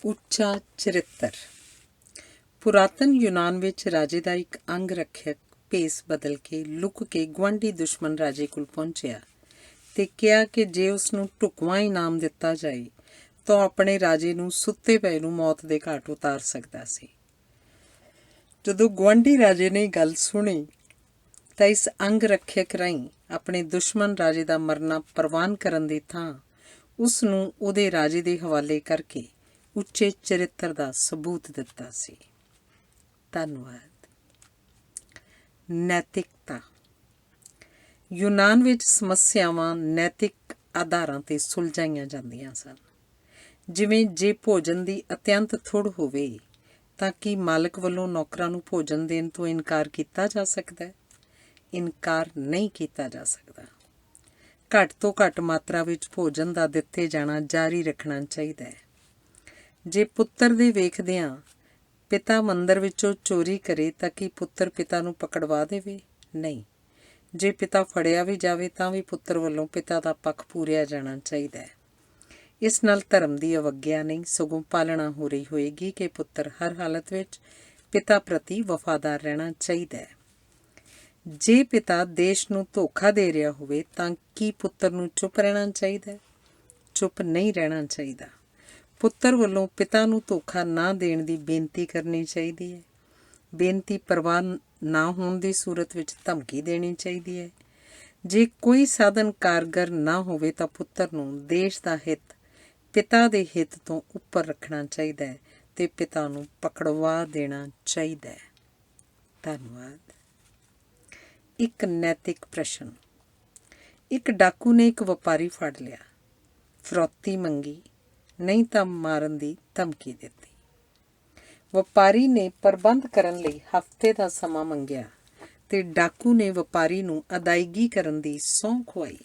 ਉੱਚਾ ਚਰਿੱਤਰ। ਪੁਰਾਤਨ ਯੂਨਾਨ ਵਿੱਚ ਰਾਜੇ ਦਾ ਇੱਕ ਅੰਗ ਰੱਖਿਅਕ ਭੇਸ ਬਦਲ ਕੇ ਲੁਕ ਕੇ ਗੁਆਂਢੀ ਦੁਸ਼ਮਣ ਰਾਜੇ ਕੋਲ ਪਹੁੰਚਿਆ ਤੇ ਕਿਹਾ ਕਿ ਜੇ ਉਸ ਨੂੰ ਢੁਕਵਾਂ ਇਨਾਮ ਦਿੱਤਾ ਜਾਏ ਤਾਂ ਆਪਣੇ ਰਾਜੇ ਨੂੰ ਸੁੱਤੇ ਪਏ ਨੂੰ ਮੌਤ ਦੇ ਘਾਟ ਉਤਾਰ ਸਕਦਾ ਸੀ। ਜਦੋਂ ਗੁਆਂਢੀ ਰਾਜੇ ਨੇ ਗੱਲ ਸੁਣੀ ਤਾਂ ਇਸ ਅੰਗ ਰੱਖਿਅਕ ਰਾਹੀਂ ਆਪਣੇ ਦੁਸ਼ਮਣ ਰਾਜੇ ਦਾ ਮਰਨਾ ਪ੍ਰਵਾਨ ਕਰਨ ਦੀ ਥਾਂ ਉਸ ਨੂੰ ਉਹਦੇ ਰਾਜੇ ਦੇ ਹਵਾਲੇ ਕਰਕੇ ਉੱਚੇ ਚਰਿੱਤਰ ਦਾ ਸਬੂਤ ਦਿੱਤਾ ਸੀ। ਧੰਨਵਾਦ। ਨੈਤਿਕਤਾ। ਯੂਨਾਨ ਵਿੱਚ ਸਮੱਸਿਆਵਾਂ ਨੈਤਿਕ ਆਧਾਰਾਂ 'ਤੇ ਸੁਲਝਾਈਆਂ ਜਾਂਦੀਆਂ ਸਨ। ਜਿਵੇਂ ਜੇ ਭੋਜਨ ਦੀ ਅਤਿਅੰਤ ਥੁੜ ਹੋਵੇ ਤਾਂ ਕੀ ਮਾਲਕ ਵੱਲੋਂ ਨੌਕਰਾਂ ਨੂੰ ਭੋਜਨ ਦੇਣ ਤੋਂ ਇਨਕਾਰ ਕੀਤਾ ਜਾ ਸਕਦਾ ਹੈ? ਇਨਕਾਰ ਨਹੀਂ ਕੀਤਾ ਜਾ ਸਕਦਾ। ਘੱਟ ਤੋਂ ਘੱਟ ਮਾਤਰਾ ਵਿੱਚ ਭੋਜਨ ਦਾ ਦਿੱਤੇ ਜਾਣਾ ਜਾਰੀ ਰੱਖਣਾ ਚਾਹੀਦਾ ਹੈ। ਜੇ ਪੁੱਤਰ ਦੇ ਵੇਖਦਿਆਂ ਪਿਤਾ ਮੰਦਰ ਵਿੱਚੋਂ ਚੋਰੀ ਕਰੇ ਤਾਂ ਕੀ ਪੁੱਤਰ ਪਿਤਾ ਨੂੰ ਪਕੜਵਾ ਦੇਵੇ? ਨਹੀਂ। ਜੇ ਪਿਤਾ ਫੜਿਆ ਵੀ ਜਾਵੇ ਤਾਂ ਵੀ ਪੁੱਤਰ ਵੱਲੋਂ ਪਿਤਾ ਦਾ ਪੱਖ ਪੂਰਿਆ ਜਾਣਾ ਚਾਹੀਦਾ ਹੈ। ਇਸ ਨਾਲ ਧਰਮ ਦੀ ਅਵੱਗਿਆ ਨਹੀਂ ਸਗੋਂ ਪਾਲਣਾ ਹੋ ਰਹੀ ਹੋਏਗੀ ਕਿ ਪੁੱਤਰ ਹਰ ਹਾਲਤ ਵਿੱਚ ਪਿਤਾ ਪ੍ਰਤੀ ਵਫਾਦਾਰ ਰਹਿਣਾ ਚਾਹੀਦਾ ਹੈ। ਜੇ ਪਿਤਾ ਦੇਸ਼ ਨੂੰ ਧੋਖਾ ਦੇ ਰਿਹਾ ਹੋਵੇ ਤਾਂ ਕੀ ਪੁੱਤਰ ਨੂੰ ਚੁੱਪ ਰਹਿਣਾ ਚਾਹੀਦਾ? ਚੁੱਪ ਨਹੀਂ ਰਹਿਣਾ ਚਾਹੀਦਾ। ਪੁੱਤਰ ਵੱਲੋਂ ਪਿਤਾ ਨੂੰ ਧੋਖਾ ਨਾ ਦੇਣ ਦੀ ਬੇਨਤੀ ਕਰਨੀ ਚਾਹੀਦੀ ਹੈ। ਬੇਨਤੀ ਪ੍ਰਵਾਨ ਨਾ ਹੋਣ ਦੀ ਸੂਰਤ ਵਿੱਚ ਧਮਕੀ ਦੇਣੀ ਚਾਹੀਦੀ ਹੈ। ਜੇ ਕੋਈ ਸਾਧਨ ਕਾਰਗਰ ਨਾ ਹੋਵੇ ਤਾਂ ਪੁੱਤਰ ਨੂੰ ਦੇਸ਼ ਦਾ ਹਿੱਤ ਪਿਤਾ ਦੇ ਹਿੱਤ ਤੋਂ ਉੱਪਰ ਰੱਖਣਾ ਚਾਹੀਦਾ ਹੈ ਤੇ ਪਿਤਾ ਨੂੰ ਪਕੜਵਾ ਦੇਣਾ ਚਾਹੀਦਾ ਹੈ। ਧੰਨਵਾਦ। ਇੱਕ ਨੈਤਿਕ ਪ੍ਰਸ਼ਨ। ਇੱਕ ਡਾਕੂ ਨੇ ਇੱਕ ਵਪਾਰੀ ਫੜ ਲਿਆ, ਫਿਰੌਤੀ ਮੰਗੀ, ਨਹੀਂ ਤਾਂ ਮਾਰਨ ਦੀ ਧਮਕੀ ਦਿੱਤੀ। ਵਪਾਰੀ ਨੇ ਪ੍ਰਬੰਧ ਕਰਨ ਲਈ ਹਫ਼ਤੇ ਦਾ ਸਮਾਂ ਮੰਗਿਆ ਤੇ ਡਾਕੂ ਨੇ ਵਪਾਰੀ ਨੂੰ ਅਦਾਇਗੀ ਕਰਨ ਦੀ ਸਹੁੰ ਖੁਆਈ।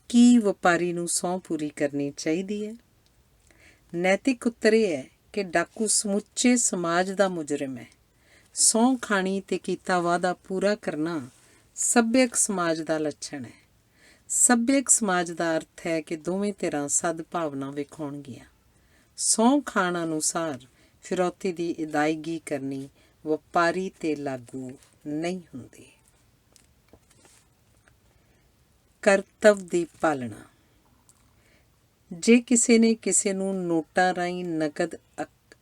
ਕੀ ਵਪਾਰੀ ਨੂੰ ਸਹੁੰ ਪੂਰੀ ਕਰਨੀ ਚਾਹੀਦੀ ਹੈ? ਨੈਤਿਕ ਉੱਤਰ ਇਹ ਹੈ ਕਿ ਡਾਕੂ ਸਮੁੱਚੇ ਸਮਾਜ ਦਾ ਮੁਜਰਮ ਹੈ। ਸਹੁੰ ਖਾਣੀ ਤੇ ਕੀਤਾ ਵਾਅਦਾ ਪੂਰਾ ਕਰਨਾ ਸੱਭਿਅਕ ਸਮਾਜ ਦਾ ਲੱਛਣ ਹੈ। ਸੱਭਿਅਕ ਸਮਾਜ ਦਾ ਅਰਥ ਹੈ ਕਿ ਦੋਵੇਂ ਧਿਰਾਂ ਸਦਭਾਵਨਾ ਵਿਖਾਉਣਗੀਆਂ। ਸਹੁੰ ਖਾਣ ਅਨੁਸਾਰ ਫਿਰੌਤੀ ਦੀ ਅਦਾਇਗੀ ਕਰਨੀ ਵਪਾਰੀ 'ਤੇ ਲਾਗੂ ਨਹੀਂ ਹੁੰਦੀ। ਕਰਤੱਵ ਦੀ ਪਾਲਣਾ। ਜੇ ਕਿਸੇ ਨੇ ਕਿਸੇ ਨੂੰ ਨੋਟਾਂ ਰਾਹੀਂ ਨਕਦ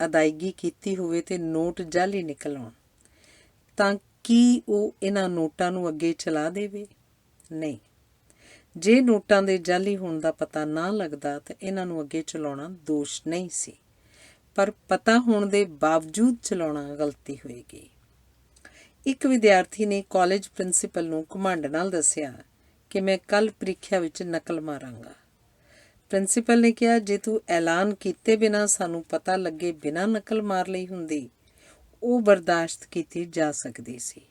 ਅਦਾਇਗੀ ਕੀਤੀ ਹੋਵੇ ਤੇ ਨੋਟ ਜਾਅਲੀ ਨਿਕਲ ਆਉਣ ਤਾਂ ਕੀ ਉਹ ਇਹਨਾਂ ਨੋਟਾਂ ਨੂੰ ਅੱਗੇ ਚਲਾ ਦੇਵੇ? ਨਹੀਂ। ਜੇ ਨੋਟਾਂ ਦੇ ਜਾਅਲੀ ਹੋਣ ਦਾ ਪਤਾ ਨਾ ਲੱਗਦਾ ਤਾਂ ਇਹਨਾਂ ਨੂੰ ਅੱਗੇ ਚਲਾਉਣਾ ਦੋਸ਼ ਨਹੀਂ ਸੀ, ਪਰ ਪਤਾ ਹੋਣ ਦੇ ਬਾਵਜੂਦ ਚਲਾਉਣਾ ਗਲਤੀ ਹੋਏਗੀ। ਇੱਕ ਵਿਦਿਆਰਥੀ ਨੇ ਕਾਲਜ ਪ੍ਰਿੰਸੀਪਲ ਨੂੰ ਘਮੰਡ ਨਾਲ ਦੱਸਿਆ ਕਿ ਮੈਂ ਕੱਲ੍ਹ ਪ੍ਰੀਖਿਆ ਵਿੱਚ ਨਕਲ ਮਾਰਾਂਗਾ। ਪ੍ਰਿੰਸੀਪਲ ਨੇ ਕਿਹਾ, ਜੇ ਤੂੰ ਐਲਾਨ ਕੀਤੇ ਬਿਨਾਂ ਸਾਨੂੰ ਪਤਾ ਲੱਗੇ ਬਿਨਾਂ ਨਕਲ ਮਾਰ ਲਈ ਹੁੰਦੀ ਉਹ ਬਰਦਾਸ਼ਤ ਕੀਤੀ ਜਾ ਸਕਦੀ ਸੀ,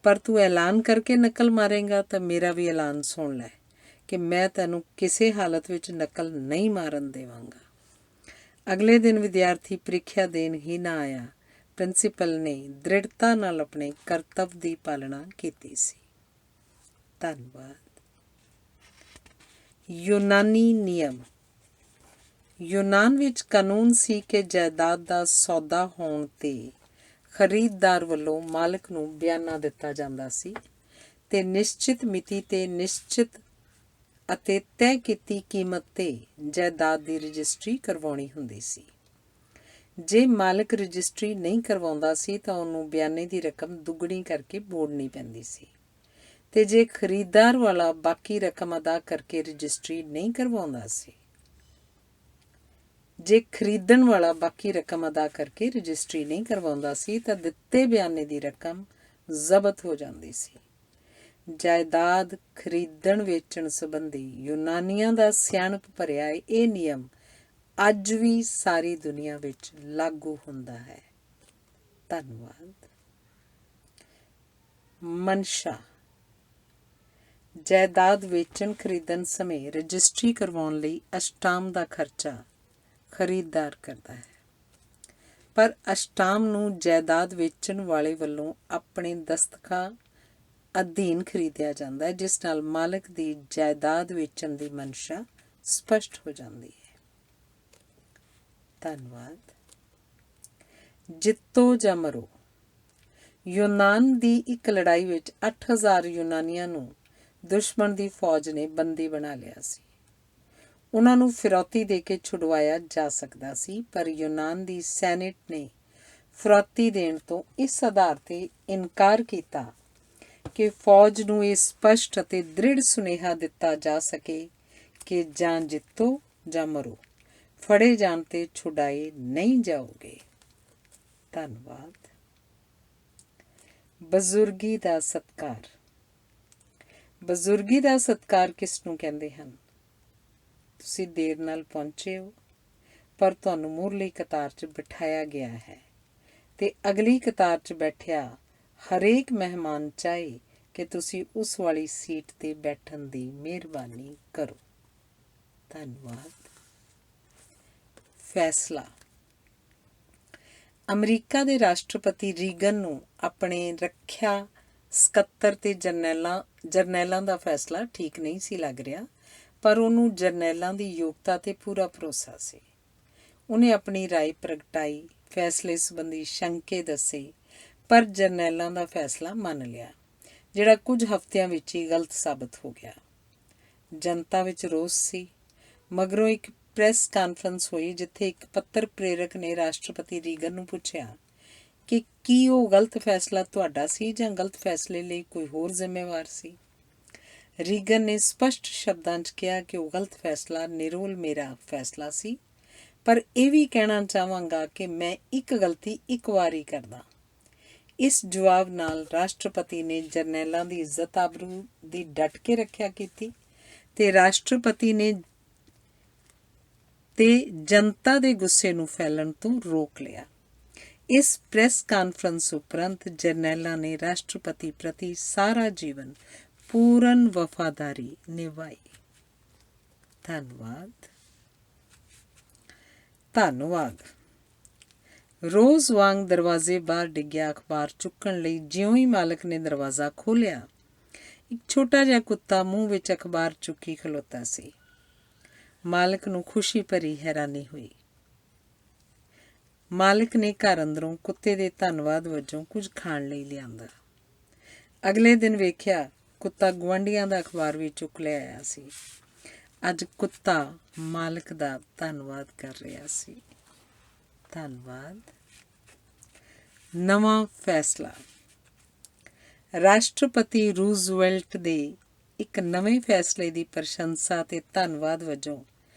ਪਰ ਤੂੰ ਐਲਾਨ ਕਰਕੇ ਨਕਲ ਮਾਰੇਂਗਾ ਤਾਂ ਮੇਰਾ ਵੀ ਐਲਾਨ ਸੁਣ ਲੈ ਕਿ ਮੈਂ ਤੈਨੂੰ ਕਿਸੇ ਹਾਲਤ ਵਿੱਚ ਨਕਲ ਨਹੀਂ ਮਾਰਨ ਦੇਵਾਂਗਾ। ਅਗਲੇ ਦਿਨ ਵਿਦਿਆਰਥੀ ਪ੍ਰੀਖਿਆ ਦੇਣ ਹੀ ਨਾ ਆਇਆ। ਪ੍ਰਿੰਸੀਪਲ ਨੇ ਦ੍ਰਿੜਤਾ ਨਾਲ ਆਪਣੇ ਕਰਤੱਵ ਦੀ ਪਾਲਣਾ ਕੀਤੀ ਸੀ। ਧੰਨਵਾਦ। ਯੂਨਾਨੀ ਨਿਯਮ। ਯੂਨਾਨ ਵਿੱਚ ਕਾਨੂੰਨ ਸੀ ਕਿ ਜਾਇਦਾਦ ਦਾ ਸੌਦਾ ਹੋਣ 'ਤੇ ਖਰੀਦਦਾਰ ਵੱਲੋਂ ਮਾਲਕ ਨੂੰ ਬਿਆਨਾ ਦਿੱਤਾ ਜਾਂਦਾ ਸੀ ਤੇ ਨਿਸ਼ਚਿਤ ਮਿਤੀ 'ਤੇ ਨਿਸ਼ਚਿਤ ਅਤੇ ਤੈਅ ਕੀਤੀ ਕੀਮਤ 'ਤੇ ਜਾਇਦਾਦ ਦੀ ਰਜਿਸਟਰੀ ਕਰਵਾਉਣੀ ਹੁੰਦੀ ਸੀ। ਜੇ ਮਾਲਕ ਰਜਿਸਟਰੀ ਨਹੀਂ ਕਰਵਾਉਂਦਾ ਸੀ ਤਾਂ ਉਹਨੂੰ ਬਿਆਨੇ ਦੀ ਰਕਮ ਦੁੱਗਣੀ ਕਰਕੇ ਮੋੜਨੀ ਪੈਂਦੀ ਸੀ ਤੇ ਜੇ ਖਰੀਦਦਾਰ ਵਾਲਾ ਬਾਕੀ ਰਕਮ ਅਦਾ ਕਰਕੇ ਰਜਿਸਟਰੀ ਨਹੀਂ ਕਰਵਾਉਂਦਾ ਸੀ ਤਾਂ ਦਿੱਤੇ ਬਿਆਨੇ ਦੀ ਰਕਮ ਜ਼ਬਤ ਹੋ ਜਾਂਦੀ ਸੀ। ਜਾਇਦਾਦ ਖਰੀਦਣ ਵੇਚਣ ਸੰਬੰਧੀ ਯੂਨਾਨੀਆਂ ਦਾ ਸਿਆਣਪ ਭਰਿਆ ਇਹ ਨਿਯਮ ਅੱਜ ਵੀ ਸਾਰੀ ਦੁਨੀਆ ਵਿੱਚ ਲਾਗੂ ਹੁੰਦਾ ਹੈ। ਧੰਨਵਾਦ। ਮਨਸ਼ਾ। ਜਾਇਦਾਦ ਵੇਚਣ ਖਰੀਦਣ ਸਮੇਂ ਰਜਿਸਟਰੀ ਕਰਵਾਉਣ ਲਈ ਅਸ਼ਟਾਮ ਦਾ ਖਰਚਾ ਖਰੀਦਦਾਰ ਕਰਦਾ ਹੈ, ਪਰ ਅਸ਼ਟਾਮ ਨੂੰ ਜਾਇਦਾਦ ਵੇਚਣ ਵਾਲੇ ਵੱਲੋਂ ਆਪਣੇ ਦਸਤਖਤਾਂ ਅਧੀਨ ਖਰੀਦਿਆ ਜਾਂਦਾ ਹੈ, ਜਿਸ ਨਾਲ ਮਾਲਕ ਦੀ ਜਾਇਦਾਦ ਵੇਚਣ ਦੀ ਮਨਸ਼ਾ ਸਪਸ਼ਟ ਹੋ ਜਾਂਦੀ ਹੈ। ਧੰਨਵਾਦ। ਜਿੱਤੋ ਜਾਂ ਮਰੋ। ਯੂਨਾਨ ਦੀ ਇੱਕ ਲੜਾਈ ਵਿੱਚ 8,000 ਯੂਨਾਨੀਆਂ ਨੂੰ ਦੁਸ਼ਮਣ ਦੀ ਫੌਜ ਨੇ ਬੰਦੀ ਬਣਾ ਲਿਆ ਸੀ। ਉਹਨਾਂ ਨੂੰ ਫਿਰੌਤੀ ਦੇ ਕੇ ਛੁਡਵਾਇਆ ਜਾ ਸਕਦਾ ਸੀ, ਪਰ ਯੂਨਾਨ ਦੀ ਸੈਨੇਟ ਨੇ ਫਿਰੌਤੀ ਦੇਣ ਤੋਂ ਇਸ ਆਧਾਰ 'ਤੇ ਇਨਕਾਰ ਕੀਤਾ ਕਿ ਫੌਜ ਨੂੰ ਇਹ ਸਪਸ਼ਟ ਅਤੇ ਦ੍ਰਿੜ ਸੁਨੇਹਾ ਦਿੱਤਾ ਜਾ ਸਕੇ ਕਿ ਜਾਂ ਜਿੱਤੋ ਜਾਂ ਮਰੋ, ਫੜੇ ਜਾਣ 'ਤੇ ਛੁਡਾਏ ਨਹੀਂ ਜਾਓਗੇ। ਧੰਨਵਾਦ। ਬਜ਼ੁਰਗੀ ਦਾ ਸਤਿਕਾਰ। ਬਜ਼ੁਰਗੀ ਦਾ ਸਤਿਕਾਰ ਕਿਸ ਨੂੰ ਕਹਿੰਦੇ ਹਨ? ਤੁਸੀਂ ਦੇਰ ਨਾਲ ਪਹੁੰਚੇ ਹੋ, ਪਰ ਤੁਹਾਨੂੰ ਮੂਹਰਲੀ ਕਤਾਰ 'ਚ ਬਿਠਾਇਆ ਗਿਆ ਹੈ ਤੇ ਅਗਲੀ ਕਤਾਰ 'ਚ ਬੈਠਿਆ ਹਰੇਕ ਮਹਿਮਾਨ ਚਾਹੇ ਕਿ ਤੁਸੀਂ ਉਸ ਵਾਲੀ ਸੀਟ 'ਤੇ ਬੈਠਣ ਦੀ ਮਿਹਰਬਾਨੀ ਕਰੋ। ਧੰਨਵਾਦ। ਫੈਸਲਾ। ਅਮਰੀਕਾ ਦੇ ਰਾਸ਼ਟਰਪਤੀ ਰੀਗਨ ਨੂੰ ਆਪਣੇ ਰੱਖਿਆ ਸਕੱਤਰ ਤੇ ਜਰਨੈਲਾਂ ਦਾ ਫੈਸਲਾ ਠੀਕ ਨਹੀਂ ਸੀ ਲੱਗ ਰਿਹਾ, ਪਰ ਉਹਨੂੰ ਜਰਨੈਲਾਂ ਦੀ ਯੋਗਤਾ 'ਤੇ ਪੂਰਾ ਭਰੋਸਾ ਸੀ। ਉਹਨੇ ਆਪਣੀ ਰਾਏ ਪ੍ਰਗਟਾਈ, ਫੈਸਲੇ ਸੰਬੰਧੀ ਸ਼ੰਕੇ ਦੱਸੇ, ਪਰ ਜਰਨੈਲਾਂ ਦਾ ਫੈਸਲਾ ਮੰਨ ਲਿਆ, ਜਿਹੜਾ ਕੁਝ ਹਫ਼ਤਿਆਂ ਵਿੱਚ ਹੀ ਗਲਤ ਸਾਬਤ ਹੋ ਗਿਆ। ਜਨਤਾ ਵਿੱਚ ਰੋਸ ਸੀ। ਮਗਰੋਂ ਇੱਕ ਪ੍ਰੈਸ ਕਾਨਫਰੰਸ ਹੋਈ ਜਿੱਥੇ ਇੱਕ ਪੱਤਰ ਪ੍ਰੇਰਕ ਨੇ ਰਾਸ਼ਟਰਪਤੀ ਰੀਗਨ ਨੂੰ ਪੁੱਛਿਆ ਕਿ ਕੀ ਉਹ ਗਲਤ ਫੈਸਲਾ ਤੁਹਾਡਾ ਸੀ ਜਾਂ ਗਲਤ ਫੈਸਲੇ ਲਈ ਕੋਈ ਹੋਰ ਜ਼ਿੰਮੇਵਾਰ ਸੀ। ਰੀਗਨ ਨੇ ਸਪਸ਼ਟ ਸ਼ਬਦਾਂ 'ਚ ਕਿਹਾ ਕਿ ਉਹ ਗਲਤ ਫੈਸਲਾ ਨਿਰੋਲ ਮੇਰਾ ਫੈਸਲਾ ਸੀ, ਪਰ ਇਹ ਵੀ ਕਹਿਣਾ ਚਾਹਾਂਗਾ ਕਿ ਮੈਂ ਇੱਕ ਗਲਤੀ ਇੱਕ ਵਾਰ ਹੀ ਕਰਦਾ। ਇਸ ਜਵਾਬ ਨਾਲ ਰਾਸ਼ਟਰਪਤੀ ਨੇ ਜਰਨੈਲਾਂ ਦੀ ਇੱਜ਼ਤ ਆਬਰੂ ਦੀ ਡਟ ਕੇ ਰੱਖਿਆ ਕੀਤੀ ਤੇ ਰਾਸ਼ਟਰਪਤੀ ਨੇ ਜਨਤਾ ਦੇ ਗੁੱਸੇ ਨੂੰ ਫੈਲਣ ਤੋਂ ਰੋਕ ਲਿਆ। ਇਸ ਪ੍ਰੈਸ ਕਾਨਫਰੰਸ ਉਪਰੰਤ ਜਰਨੈਲਾਂ ਨੇ ਰਾਸ਼ਟਰਪਤੀ ਪ੍ਰਤੀ ਸਾਰਾ ਜੀਵਨ ਪੂਰਨ ਵਫਾਦਾਰੀ ਨਿਭਾਈ। ਧੰਨਵਾਦ। ਧੰਨਵਾਦ। ਰੋਜ਼ ਵਾਂਗ ਦਰਵਾਜ਼ੇ ਬਾਹਰ ਡਿੱਗਿਆ ਅਖਬਾਰ ਚੁੱਕਣ ਲਈ ਜਿਉਂ ਹੀ ਮਾਲਕ ਨੇ ਦਰਵਾਜ਼ਾ ਖੋਲ੍ਹਿਆ, ਇੱਕ ਛੋਟਾ ਜਿਹਾ ਕੁੱਤਾ ਮੂੰਹ ਵਿੱਚ ਅਖਬਾਰ ਚੁੱਕੀ ਖਲੋਤਾ ਸੀ। ਮਾਲਕ ਨੂੰ ਖੁਸ਼ੀ ਭਰੀ ਹੈਰਾਨੀ ਹੋਈ। ਮਾਲਕ ਨੇ ਘਰ ਅੰਦਰੋਂ ਕੁੱਤੇ ਦੇ ਧੰਨਵਾਦ ਵਜੋਂ ਕੁਝ ਖਾਣ ਲਈ ਲਿਆਂਦਾ। ਅਗਲੇ ਦਿਨ ਵੇਖਿਆ ਕੁੱਤਾ ਗੁਆਂਢੀਆਂ ਦਾ ਅਖਬਾਰ ਵੀ ਚੁੱਕ ਲਿਆਇਆ ਸੀ। ਅੱਜ ਕੁੱਤਾ ਮਾਲਕ ਦਾ ਧੰਨਵਾਦ ਕਰ ਰਿਹਾ ਸੀ। ਧੰਨਵਾਦ। ਨਵਾਂ ਫੈਸਲਾ। ਰਾਸ਼ਟਰਪਤੀ ਰੂਜ਼ਵੈਲਟ ਦੇ ਇੱਕ ਨਵੇਂ ਫੈਸਲੇ ਦੀ ਪ੍ਰਸ਼ੰਸਾ ਤੇ ਧੰਨਵਾਦ ਵਜੋਂ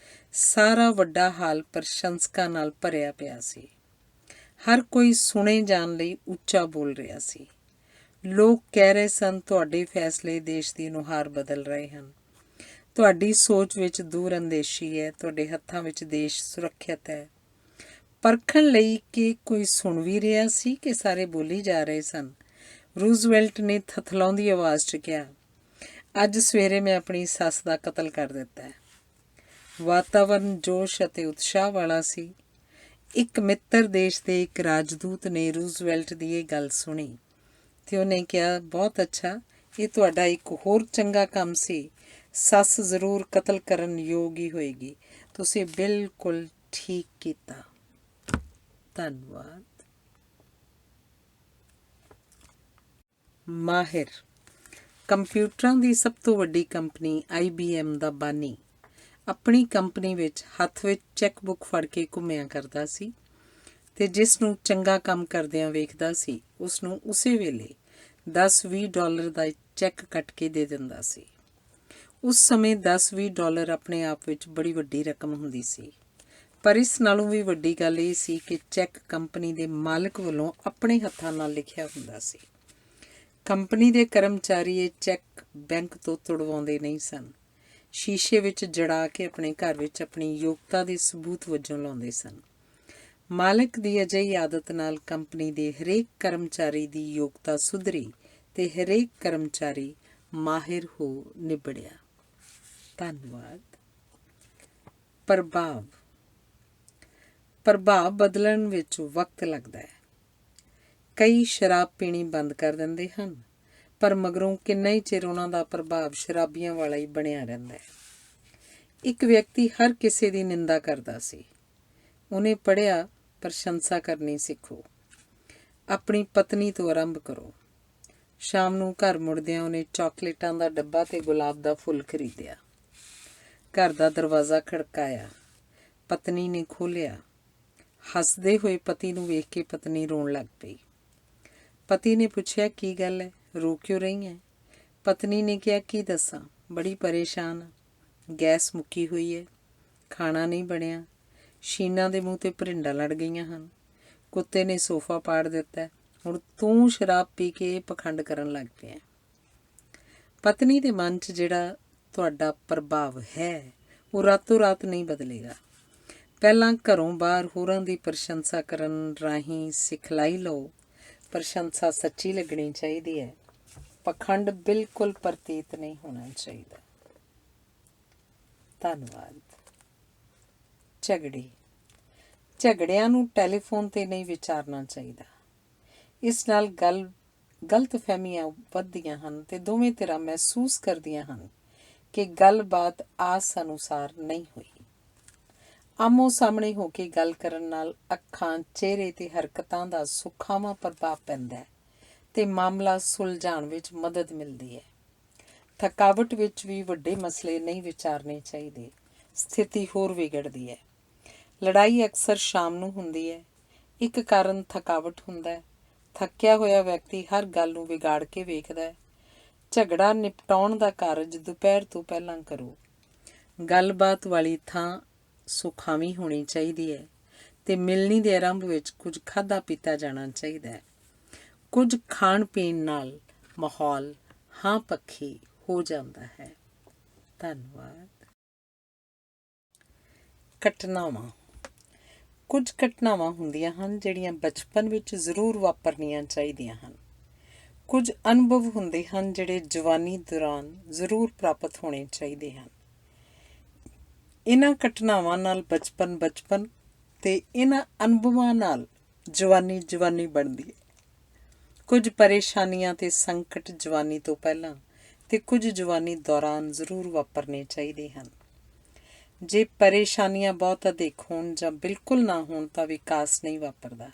ਸਾਰਾ ਵੱਡਾ ਹਾਲ ਪ੍ਰਸ਼ੰਸਕਾਂ ਨਾਲ ਭਰਿਆ ਪਿਆ ਸੀ। ਹਰ ਕੋਈ ਸੁਣੇ ਜਾਣ ਲਈ ਉੱਚਾ ਬੋਲ ਰਿਹਾ ਸੀ। ਲੋਕ ਕਹਿ ਰਹੇ ਸਨ, ਤੁਹਾਡੇ ਫੈਸਲੇ ਦੇਸ਼ ਦੀ ਨੁਹਾਰ ਬਦਲ ਰਹੇ ਹਨ। ਤੁਹਾਡੀ ਸੋਚ ਵਿੱਚ ਦੂਰ ਅੰਦੇਸ਼ੀ ਹੈ, ਤੁਹਾਡੇ ਹੱਥਾਂ ਵਿੱਚ ਦੇਸ਼ ਸੁਰੱਖਿਅਤ ਹੈ। ਪਰਖਣ ਲਈ ਕਿ ਕੋਈ ਸੁਣ ਵੀ ਰਿਹਾ ਸੀ ਕਿ ਸਾਰੇ ਬੋਲੀ ਜਾ ਰਹੇ ਸਨ, ਰੂਜ਼ਵੈਲਟ ਨੇ ਥਥਲਾਉਂਦੀ ਆਵਾਜ਼ 'ਚ ਕਿਹਾ, ਅੱਜ ਸਵੇਰੇ ਮੈਂ ਆਪਣੀ ਸੱਸ ਦਾ ਕਤਲ ਕਰ ਦਿੱਤਾ ਹੈ। ਵਾਤਾਵਰਨ ਜੋਸ਼ ਅਤੇ ਉਤਸ਼ਾਹ ਵਾਲਾ ਸੀ। ਇੱਕ ਮਿੱਤਰ ਦੇਸ਼ ਦੇ ਇੱਕ ਰਾਜਦੂਤ ਨੇ ਰੂਜ਼ਵੈਲਟ ਦੀ ਇਹ ਗੱਲ ਸੁਣੀ ਤੇ ਉਹਨੇ ਕਿਹਾ, ਬਹੁਤ ਅੱਛਾ, ਇਹ ਤੁਹਾਡਾ ਇੱਕ ਹੋਰ ਚੰਗਾ ਕੰਮ ਸੀ। ਸੱਸ ਜ਼ਰੂਰ ਕਤਲ ਕਰਨ ਯੋਗ ਹੀ ਹੋਏਗੀ। ਤੁਸੀਂ ਬਿਲਕੁਲ ਠੀਕ ਕੀਤਾ। ਧੰਨਵਾਦ। ਮਾਹਿਰ। ਕੰਪਿਊਟਰਾਂ ਦੀ ਸਭ ਤੋਂ ਵੱਡੀ ਕੰਪਨੀ IBM ਦਾ ਬਾਨੀ ਆਪਣੀ ਕੰਪਨੀ ਵਿੱਚ ਹੱਥ ਵਿੱਚ ਚੈੱਕਬੁੱਕ ਫੜ ਕੇ ਘੁੰਮਿਆ ਕਰਦਾ ਸੀ ਤੇ ਜਿਸ ਨੂੰ ਚੰਗਾ ਕੰਮ ਕਰਦਿਆਂ ਵੇਖਦਾ ਸੀ ਉਸ ਨੂੰ ਉਸੇ ਵੇਲੇ $10-20 ਦਾ ਚੈੱਕ ਕੱਟ ਕੇ ਦੇ ਦਿੰਦਾ ਸੀ। ਉਸ ਸਮੇਂ $10-20 ਆਪਣੇ ਆਪ ਵਿੱਚ ਬੜੀ ਵੱਡੀ ਰਕਮ ਹੁੰਦੀ ਸੀ, ਪਰ ਇਸ ਨਾਲੋਂ ਵੀ ਵੱਡੀ ਗੱਲ ਇਹ ਸੀ ਕਿ ਚੈੱਕ ਕੰਪਨੀ ਦੇ ਮਾਲਕ ਵੱਲੋਂ ਆਪਣੇ ਹੱਥਾਂ ਨਾਲ ਲਿਖਿਆ ਹੁੰਦਾ ਸੀ। ਕੰਪਨੀ ਦੇ ਕਰਮਚਾਰੀ ਇਹ ਚੈੱਕ ਬੈਂਕ ਤੋਂ ਤੁੜਵਾਉਂਦੇ ਨਹੀਂ ਸਨ, ਸ਼ੀਸ਼ੇ ਵਿੱਚ ਜੜਾ ਕੇ ਆਪਣੇ ਘਰ ਵਿੱਚ ਆਪਣੀ ਯੋਗਤਾ ਦੇ ਸਬੂਤ ਵਜੋਂ ਲਾਉਂਦੇ ਸਨ। ਮਾਲਕ ਦੀ ਅਜਿਹੀ ਆਦਤ ਨਾਲ ਕੰਪਨੀ ਦੇ ਹਰੇਕ ਕਰਮਚਾਰੀ ਦੀ ਯੋਗਤਾ ਸੁਧਰੀ ਤੇ ਹਰੇਕ ਕਰਮਚਾਰੀ ਮਾਹਿਰ ਹੋ ਨਿਬੜਿਆ। ਧੰਨਵਾਦ। ਪ੍ਰਭਾਵ ਬਦਲਣ ਵਿੱਚ ਵਕਤ ਲੱਗਦਾ ਹੈ। ਕਈ ਸ਼ਰਾਬ ਪੀਣੀ ਬੰਦ ਕਰ ਦਿੰਦੇ ਹਨ, ਪਰ ਮਗਰੋਂ ਕਿੰਨਾ ਹੀ ਚਿਰ ਉਹਨਾਂ ਦਾ ਪ੍ਰਭਾਵ ਸ਼ਰਾਬੀਆਂ ਵਾਲਾ ਹੀ ਬਣਿਆ ਰਹਿੰਦਾ ਹੈ। ਇੱਕ ਵਿਅਕਤੀ ਹਰ ਕਿਸੇ ਦੀ ਨਿੰਦਾ ਕਰਦਾ ਸੀ, ਉਹਨੇ ਪੜ੍ਹਿਆ, ਪ੍ਰਸ਼ੰਸਾ ਕਰਨੀ ਸਿੱਖੋ। ਆਪਣੀ ਪਤਨੀ ਤੋਂ ਆਰੰਭ ਕਰੋ। ਸ਼ਾਮ ਨੂੰ ਘਰ ਮੁੜਦਿਆਂ ਉਹਨੇ ਚਾਕਲੇਟਾਂ ਦਾ ਡੱਬਾ ਤੇ ਗੁਲਾਬ ਦਾ ਫੁੱਲ ਖਰੀਦਿਆ। ਘਰ ਦਾ ਦਰਵਾਜ਼ਾ ਖੜਕਾਇਆ। ਪਤਨੀ ਨੇ ਖੋਲ੍ਹਿਆ। ਹੱਸਦੇ ਹੋਏ ਪਤੀ ਨੂੰ ਵੇਖ ਕੇ ਪਤਨੀ ਰੋਣ ਲੱਗ ਪਈ। ਪਤੀ ਨੇ ਪੁੱਛਿਆ, ਕੀ ਗੱਲ ਹੈ, ਰੋ ਕਿਉਂ ਰਹੀ ਹੈ? ਪਤਨੀ ਨੇ ਕਿਹਾ, ਕੀ ਦੱਸਾਂ, ਬੜੀ ਪਰੇਸ਼ਾਨ ਹਾਂ। ਗੈਸ ਮੁੱਕੀ ਹੋਈ ਹੈ, ਖਾਣਾ ਨਹੀਂ ਬਣਿਆ, ਸ਼ੀਨਾ ਦੇ ਮੂੰਹ 'ਤੇ ਭਰਿੰਡਾਂ ਲੜ ਗਈਆਂ ਹਨ, ਕੁੱਤੇ ਨੇ ਸੋਫਾ ਪਾੜ ਦਿੱਤਾ, ਹੁਣ ਤੂੰ ਸ਼ਰਾਬ ਪੀ ਕੇ ਪਖੰਡ ਕਰਨ ਲੱਗ ਪਿਆ। ਪਤਨੀ ਦੇ ਮਨ 'ਚ ਜਿਹੜਾ ਤੁਹਾਡਾ ਪ੍ਰਭਾਵ ਹੈ ਉਹ ਰਾਤੋਂ ਰਾਤ ਨਹੀਂ ਬਦਲੇਗਾ। ਪਹਿਲਾਂ ਘਰੋਂ ਬਾਹਰ ਹੋਰਾਂ ਦੀ ਪ੍ਰਸ਼ੰਸਾ ਕਰਨ ਰਾਹੀਂ ਸਿਖਲਾਈ ਲਓ। ਪ੍ਰਸ਼ੰਸਾ ਸੱਚੀ ਲੱਗਣੀ ਚਾਹੀਦੀ ਹੈ। ਪਖੰਡ ਬਿਲਕੁਲ ਪ੍ਰਤੀਤ ਨਹੀਂ ਹੋਣਾ ਚਾਹੀਦਾ। ਧੰਨਵਾਦ। ਝਗੜਿਆਂ ਨੂੰ ਟੈਲੀਫੋਨ 'ਤੇ ਨਹੀਂ ਵਿਚਾਰਨਾ ਚਾਹੀਦਾ। ਇਸ ਨਾਲ ਗਲਤਫਹਿਮੀਆਂ ਵੱਧਦੀਆਂ ਹਨ ਅਤੇ ਦੋਵੇਂ ਧਿਰਾਂ ਮਹਿਸੂਸ ਕਰਦੀਆਂ ਹਨ ਕਿ ਗੱਲਬਾਤ ਆਸ ਅਨੁਸਾਰ ਨਹੀਂ ਹੋਈ। ਆਮੋ ਸਾਹਮਣੇ ਹੋ ਕੇ ਗੱਲ ਕਰਨ ਨਾਲ ਅੱਖਾਂ, ਚਿਹਰੇ ਤੇ ਹਰਕਤਾਂ ਦਾ ਸੁਖਾਵਾਂ ਪ੍ਰਭਾਵ ਪੈਂਦਾ ਹੈ ਅਤੇ ਮਾਮਲਾ ਸੁਲਝਾਉਣ ਵਿੱਚ ਮਦਦ ਮਿਲਦੀ ਹੈ। ਥਕਾਵਟ ਵਿੱਚ ਵੀ ਵੱਡੇ ਮਸਲੇ ਨਹੀਂ ਵਿਚਾਰਨੇ ਚਾਹੀਦੇ। ਸਥਿਤੀ ਹੋਰ ਵਿਗੜਦੀ ਹੈ। ਲੜਾਈ ਅਕਸਰ ਸ਼ਾਮ ਨੂੰ ਹੁੰਦੀ ਹੈ। ਇੱਕ ਕਾਰਨ ਥਕਾਵਟ ਹੁੰਦਾ ਹੈ। ਥੱਕਿਆ ਹੋਇਆ ਵਿਅਕਤੀ ਹਰ ਗੱਲ ਨੂੰ ਵਿਗਾੜ ਕੇ ਵੇਖਦਾ ਹੈ। ਝਗੜਾ ਨਿਪਟਾਉਣ ਦਾ ਕਾਰਜ ਦੁਪਹਿਰ ਤੋਂ ਪਹਿਲਾਂ ਕਰੋ। ਗੱਲਬਾਤ ਵਾਲੀ ਥਾਂ ਸੁਖਾਵੀਂ ਹੋਣੀ ਚਾਹੀਦੀ ਹੈ ਅਤੇ ਮਿਲਣੀ ਦੇ ਆਰੰਭ ਵਿੱਚ ਕੁਝ ਖਾਧਾ ਪੀਤਾ ਜਾਣਾ ਚਾਹੀਦਾ ਹੈ। ਕੁਝ ਖਾਣ ਪੀਣ ਨਾਲ ਮਾਹੌਲ ਹਾਂ ਪੱਖੀ ਹੋ ਜਾਂਦਾ ਹੈ। ਧੰਨਵਾਦ। ਘਟਨਾਵਾਂ। ਕੁਝ ਘਟਨਾਵਾਂ ਹੁੰਦੀਆਂ ਹਨ ਜਿਹੜੀਆਂ ਬਚਪਨ ਵਿੱਚ ਜ਼ਰੂਰ ਵਾਪਰਨੀਆਂ ਚਾਹੀਦੀਆਂ ਹਨ। ਕੁਝ ਅਨੁਭਵ ਹੁੰਦੇ ਹਨ ਜਿਹੜੇ ਜਵਾਨੀ ਦੌਰਾਨ ਜ਼ਰੂਰ ਪ੍ਰਾਪਤ ਹੋਣੇ ਚਾਹੀਦੇ ਹਨ। ਇਹਨਾਂ ਘਟਨਾਵਾਂ ਨਾਲ ਬਚਪਨ ਅਤੇ ਇਹਨਾਂ ਅਨੁਭਵਾਂ ਨਾਲ ਜਵਾਨੀ ਬਣਦੀ ਹੈ। ਕੁਝ ਪਰੇਸ਼ਾਨੀਆਂ ਅਤੇ ਸੰਕਟ ਜਵਾਨੀ ਤੋਂ ਪਹਿਲਾਂ ਅਤੇ ਕੁਝ ਜਵਾਨੀ ਦੌਰਾਨ ਜ਼ਰੂਰ ਵਾਪਰਨੇ ਚਾਹੀਦੇ ਹਨ। ਜੇ ਪਰੇਸ਼ਾਨੀਆਂ ਬਹੁਤ ਅਧਿਕ ਹੋਣ ਜਾਂ ਬਿਲਕੁਲ ਨਾ ਹੋਣ ਤਾਂ ਵਿਕਾਸ ਨਹੀਂ ਵਾਪਰਦਾ।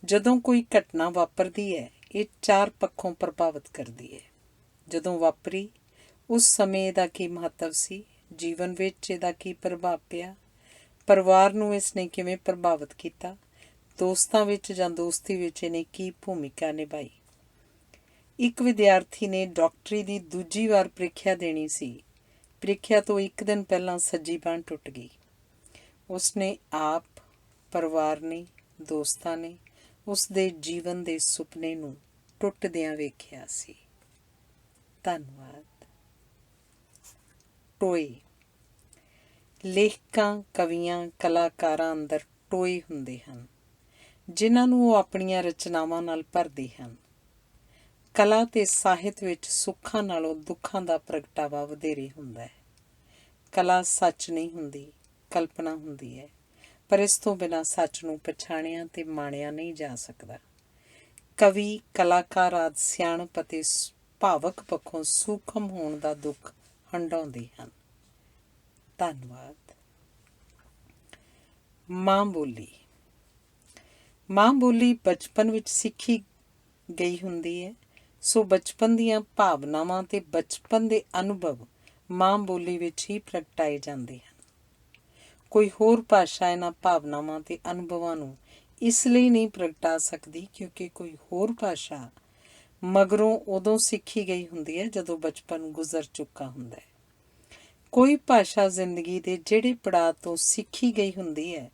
ਜਦੋਂ ਕੋਈ ਘਟਨਾ ਵਾਪਰਦੀ ਹੈ, ਇਹ 4 ਪੱਖੋਂ ਪ੍ਰਭਾਵਿਤ ਕਰਦੀ ਹੈ। ਜਦੋਂ ਵਾਪਰੀ, ਉਸ ਸਮੇਂ ਇਹਦਾ ਕੀ ਮਹੱਤਵ ਸੀ, ਜੀਵਨ ਵਿੱਚ ਇਹਦਾ ਕੀ ਪ੍ਰਭਾਵ ਪਿਆ, ਪਰਿਵਾਰ ਨੂੰ ਇਸ ਨੇ ਕਿਵੇਂ ਪ੍ਰਭਾਵਿਤ ਕੀਤਾ, ਦੋਸਤਾਂ ਵਿੱਚ ਜਾਂ ਦੋਸਤੀ ਵਿੱਚ ਇਹਨੇ ਕੀ ਭੂਮਿਕਾ ਨਿਭਾਈ। ਇੱਕ ਵਿਦਿਆਰਥੀ ਨੇ ਡਾਕਟਰੀ ਦੀ ਦੂਜੀ ਵਾਰ ਪ੍ਰੀਖਿਆ ਦੇਣੀ ਸੀ। ਪ੍ਰੀਖਿਆ ਤੋਂ ਇੱਕ ਦਿਨ ਪਹਿਲਾਂ ਸੱਜੀ ਬਾਂਹ ਟੁੱਟ ਗਈ। ਉਸਨੇ ਆਪ, ਪਰਿਵਾਰ ਨੇ, ਦੋਸਤਾਂ ਨੇ ਉਸ ਦੇ ਜੀਵਨ ਦੇ ਸੁਪਨੇ ਨੂੰ ਟੁੱਟਦਿਆਂ ਵੇਖਿਆ ਸੀ। ਧੰਨਵਾਦ। ਟੋਏ। ਲੇਖਕਾਂ, ਕਵੀਆਂ, ਕਲਾਕਾਰਾਂ ਅੰਦਰ ਟੋਏ ਹੁੰਦੇ ਹਨ ਜਿਨ੍ਹਾਂ ਨੂੰ ਉਹ ਆਪਣੀਆਂ ਰਚਨਾਵਾਂ ਨਾਲ ਭਰਦੇ ਹਨ। ਕਲਾ ਅਤੇ ਸਾਹਿਤ ਵਿੱਚ ਸੁੱਖਾਂ ਨਾਲੋਂ ਦੁੱਖਾਂ ਦਾ ਪ੍ਰਗਟਾਵਾ ਵਧੇਰੇ ਹੁੰਦਾ ਹੈ। ਕਲਾ ਸੱਚ ਨਹੀਂ ਹੁੰਦੀ, ਕਲਪਨਾ ਹੁੰਦੀ ਹੈ, ਪਰ ਇਸ ਤੋਂ ਬਿਨਾਂ ਸੱਚ ਨੂੰ ਪਛਾਣਿਆ ਅਤੇ ਮਾਣਿਆ ਨਹੀਂ ਜਾ ਸਕਦਾ। ਕਵੀ, ਕਲਾਕਾਰ ਆਦਿ ਸਿਆਣਪ ਅਤੇ ਭਾਵਕ ਪੱਖੋਂ ਸੂਖਮ ਹੋਣ ਦਾ ਦੁੱਖ ਹੰਢਾਉਂਦੇ ਹਨ। ਧੰਨਵਾਦ। ਮਾਂ ਬੋਲੀ। ਮਾਂ ਬੋਲੀ ਬਚਪਨ ਵਿੱਚ ਸਿੱਖੀ ਗਈ ਹੁੰਦੀ ਹੈ, ਸੋ ਬਚਪਨ ਦੀਆਂ ਭਾਵਨਾਵਾਂ ਅਤੇ ਬਚਪਨ ਦੇ ਅਨੁਭਵ ਮਾਂ ਬੋਲੀ ਵਿੱਚ ਹੀ ਪ੍ਰਗਟਾਏ ਜਾਂਦੇ ਹਨ। ਕੋਈ ਹੋਰ ਭਾਸ਼ਾ ਇਹਨਾਂ ਭਾਵਨਾਵਾਂ ਅਤੇ ਅਨੁਭਵਾਂ ਨੂੰ ਇਸ ਲਈ ਨਹੀਂ ਪ੍ਰਗਟਾ ਸਕਦੀ ਕਿਉਂਕਿ ਕੋਈ ਹੋਰ ਭਾਸ਼ਾ ਮਗਰੋਂ ਉਦੋਂ ਸਿੱਖੀ ਗਈ ਹੁੰਦੀ ਹੈ ਜਦੋਂ ਬਚਪਨ ਗੁਜ਼ਰ ਚੁੱਕਾ ਹੁੰਦਾ ਹੈ। ਕੋਈ ਭਾਸ਼ਾ ਜ਼ਿੰਦਗੀ ਦੇ ਜਿਹੜੇ ਪੜਾਅ ਤੋਂ ਸਿੱਖੀ ਗਈ ਹੁੰਦੀ ਹੈ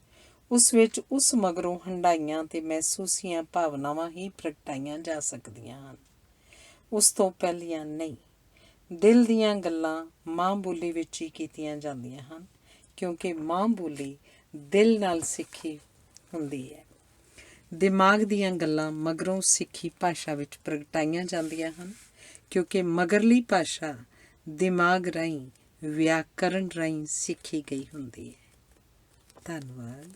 ਉਸ ਵਿੱਚ ਉਸ ਮਗਰੋਂ ਹੰਢਾਈਆਂ ਅਤੇ ਮਹਿਸੂਸੀਆਂ ਭਾਵਨਾਵਾਂ ਹੀ ਪ੍ਰਗਟਾਈਆਂ ਜਾ ਸਕਦੀਆਂ ਹਨ, ਉਸ ਤੋਂ ਪਹਿਲੀਆਂ ਨਹੀਂ। ਦਿਲ ਦੀਆਂ ਗੱਲਾਂ ਮਾਂ ਬੋਲੀ ਵਿੱਚ ਹੀ ਕੀਤੀਆਂ ਜਾਂਦੀਆਂ ਹਨ ਕਿਉਂਕਿ ਮਾਂ ਬੋਲੀ ਦਿਲ ਨਾਲ ਸਿੱਖੀ ਹੁੰਦੀ ਹੈ। ਦਿਮਾਗ ਦੀਆਂ ਗੱਲਾਂ ਮਗਰੋਂ ਸਿੱਖੀ ਭਾਸ਼ਾ ਵਿੱਚ ਪ੍ਰਗਟਾਈਆਂ ਜਾਂਦੀਆਂ ਹਨ ਕਿਉਂਕਿ ਮਗਰਲੀ ਭਾਸ਼ਾ ਦਿਮਾਗ ਰਾਹੀਂ, ਵਿਆਕਰਨ ਰਾਹੀਂ ਸਿੱਖੀ ਗਈ ਹੁੰਦੀ ਹੈ। ਧੰਨਵਾਦ।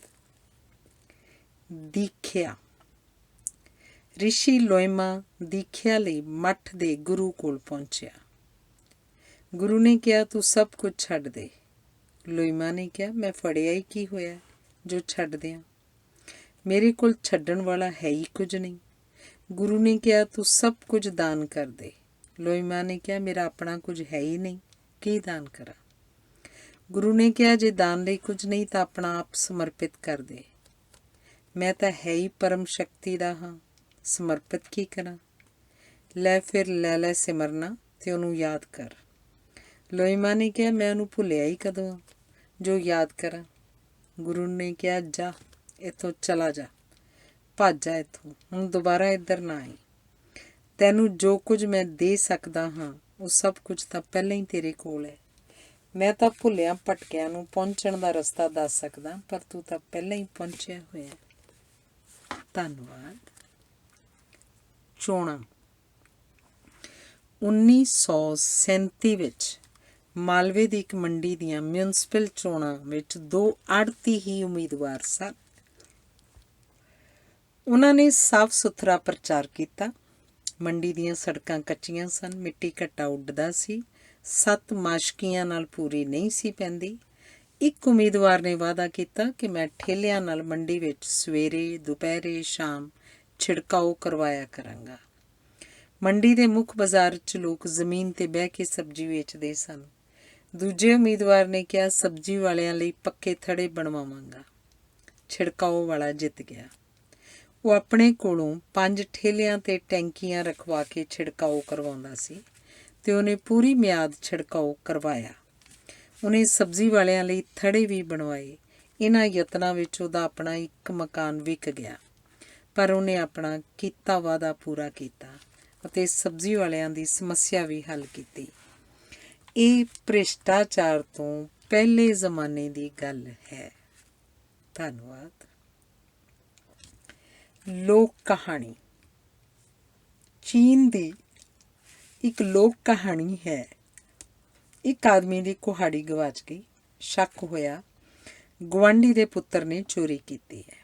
ਦੀਖਿਆ। ਰਿਸ਼ੀ ਲੋਇਮਾ ਦੀਖਿਆ ਲਈ ਮੱਠ ਦੇ ਗੁਰੂ ਕੋਲ ਪਹੁੰਚਿਆ। ਗੁਰੂ ਨੇ ਕਿਹਾ, ਤੂੰ ਸਭ ਕੁਝ ਛੱਡ ਦੇ। ਲੋਇਮਾ ਨੇ ਕਿਹਾ, ਮੈਂ ਫੜਿਆ ਹੀ ਕੀ ਹੋਇਆ, ਜੋ ਛੱਡ ਦਿਆਂ? ਮੇਰੇ ਕੋਲ ਛੱਡਣ ਵਾਲਾ ਹੈ ਹੀ ਕੁਝ ਨਹੀਂ। ਗੁਰੂ ਨੇ ਕਿਹਾ ਤੂੰ ਸਭ ਕੁਝ ਦਾਨ ਕਰ ਦੇ। ਲੋਈ ਮਾਂ ਨੇ ਕਿਹਾ ਮੇਰਾ ਆਪਣਾ ਕੁਝ ਹੈ ਹੀ ਨਹੀਂ, ਕੀ ਦਾਨ ਕਰਾਂ? ਗੁਰੂ ਨੇ ਕਿਹਾ ਜੇ ਦਾਨ ਲਈ ਕੁਝ ਨਹੀਂ ਤਾਂ ਆਪਣਾ ਆਪ ਸਮਰਪਿਤ ਕਰ ਦੇ। ਮੈਂ ਤਾਂ ਹੈ ਹੀ ਪਰਮ ਸ਼ਕਤੀ ਦਾ ਹਾਂ, ਸਮਰਪਿਤ ਕੀ ਕਰਾਂ? ਲੈ ਫਿਰ ਲੈ ਸਿਮਰਨਾ ਤੇ ਉਹਨੂੰ ਯਾਦ ਕਰ। ਲੋਈ ਮਾਂ ਨੇ ਕਿਹਾ ਮੈਂ ਉਹਨੂੰ ਭੁੱਲਿਆ ਹੀ ਕਦੋਂ ਆ ਜੋ ਯਾਦ ਕਰਾਂ? ਗੁਰੂ ਨੇ ਕਿਹਾ ਜਾ ਇੱਥੋਂ ਚਲਾ ਜਾ, ਭੱਜ ਜਾ ਇੱਥੋਂ, ਹੁਣ ਦੁਬਾਰਾ ਇੱਧਰ ਨਾ ਆਈ। ਤੈਨੂੰ ਜੋ ਕੁਝ ਮੈਂ ਦੇ ਸਕਦਾ ਹਾਂ ਉਹ ਸਭ ਕੁਝ ਤਾਂ ਪਹਿਲਾਂ ਹੀ ਤੇਰੇ ਕੋਲ ਹੈ। ਮੈਂ ਤਾਂ ਭੁੱਲਿਆਂ ਭਟਕਿਆਂ ਨੂੰ ਪਹੁੰਚਣ ਦਾ ਰਸਤਾ ਦੱਸ ਸਕਦਾ, ਪਰ ਤੂੰ ਤਾਂ ਪਹਿਲਾਂ ਹੀ ਪਹੁੰਚਿਆ ਹੋਇਆ। ਧੰਨਵਾਦ। ਚੋਣਾਂ 1937 ਵਿੱਚ ਮਾਲਵੇ ਦੀ ਇੱਕ ਮੰਡੀ ਦੀਆਂ ਮਿਊਨਿਸਪਲ ਚੋਣਾਂ ਵਿੱਚ 2 ਆੜ੍ਹਤੀ ਹੀ ਉਮੀਦਵਾਰ ਸਨ। ਉਹਨਾਂ ਨੇ ਸਾਫ ਸੁਥਰਾ ਪ੍ਰਚਾਰ ਕੀਤਾ। ਮੰਡੀ ਦੀਆਂ ਸੜਕਾਂ ਕੱਚੀਆਂ ਸਨ, ਮਿੱਟੀ ਘੱਟਾ ਉੱਡਦਾ ਸੀ, 7 ਮਾਸ਼ਕੀਆਂ ਨਾਲ ਪੂਰੀ ਨਹੀਂ ਸੀ ਪੈਂਦੀ। ਇੱਕ ਉਮੀਦਵਾਰ ਨੇ ਵਾਅਦਾ ਕੀਤਾ ਕਿ ਮੈਂ ਠੇਲਿਆਂ ਨਾਲ ਮੰਡੀ ਵਿੱਚ ਸਵੇਰੇ, ਦੁਪਹਿਰੇ, ਸ਼ਾਮ ਛਿੜਕਾਓ ਕਰਵਾਇਆ ਕਰਾਂਗਾ। ਮੰਡੀ ਦੇ ਮੁੱਖ ਬਾਜ਼ਾਰ 'ਚ ਲੋਕ ਜ਼ਮੀਨ 'ਤੇ ਬਹਿ ਕੇ ਸਬਜ਼ੀ ਵੇਚਦੇ ਸਨ। ਦੂਜੇ ਉਮੀਦਵਾਰ ਨੇ ਕਿਹਾ ਸਬਜ਼ੀ ਵਾਲਿਆਂ ਲਈ ਪੱਕੇ ਥੜੇ ਬਣਵਾਵਾਂਗਾ। ਛਿੜਕਾਓ ਵਾਲਾ ਜਿੱਤ ਗਿਆ। ਉਹ ਆਪਣੇ ਕੋਲੋਂ 5 ਠੇਲਿਆਂ 'ਤੇ ਟੈਂਕੀਆਂ ਰਖਵਾ ਕੇ ਛਿੜਕਾਓ ਕਰਵਾਉਂਦਾ ਸੀ ਤੇ ਉਹਨੇ ਪੂਰੀ ਮਿਆਦ ਛਿੜਕਾਓ ਕਰਵਾਇਆ। ਉਹਨੇ ਸਬਜ਼ੀ ਵਾਲਿਆਂ ਲਈ ਥੜੇ ਵੀ ਬਣਵਾਏ। ਇਹਨਾਂ ਯਤਨਾਂ ਵਿੱਚ ਉਹਦਾ ਆਪਣਾ ਇੱਕ ਮਕਾਨ ਵਿਕ ਗਿਆ, ਪਰ ਉਹਨੇ ਆਪਣਾ ਕੀਤਾ ਵਾਅਦਾ ਪੂਰਾ ਕੀਤਾ ਅਤੇ ਸਬਜ਼ੀ ਵਾਲਿਆਂ ਦੀ ਸਮੱਸਿਆ ਵੀ ਹੱਲ ਕੀਤੀ। ਇਹ ਭ੍ਰਿਸ਼ਟਾਚਾਰ ਤੋਂ ਪਹਿਲੇ ਜ਼ਮਾਨੇ ਦੀ ਗੱਲ ਹੈ। ਧੰਨਵਾਦ। ਲੋਕ ਕਹਾਣੀ। ਚੀਨ ਦੀ ਇੱਕ ਲੋਕ ਕਹਾਣੀ ਹੈ। ਇੱਕ ਆਦਮੀ ਦੀ ਕੁਹਾੜੀ ਗਵਾਚ ਗਈ। ਸ਼ੱਕ ਹੋਇਆ ਗੁਆਂਢੀ ਦੇ ਪੁੱਤਰ ਨੇ ਚੋਰੀ ਕੀਤੀ ਹੈ।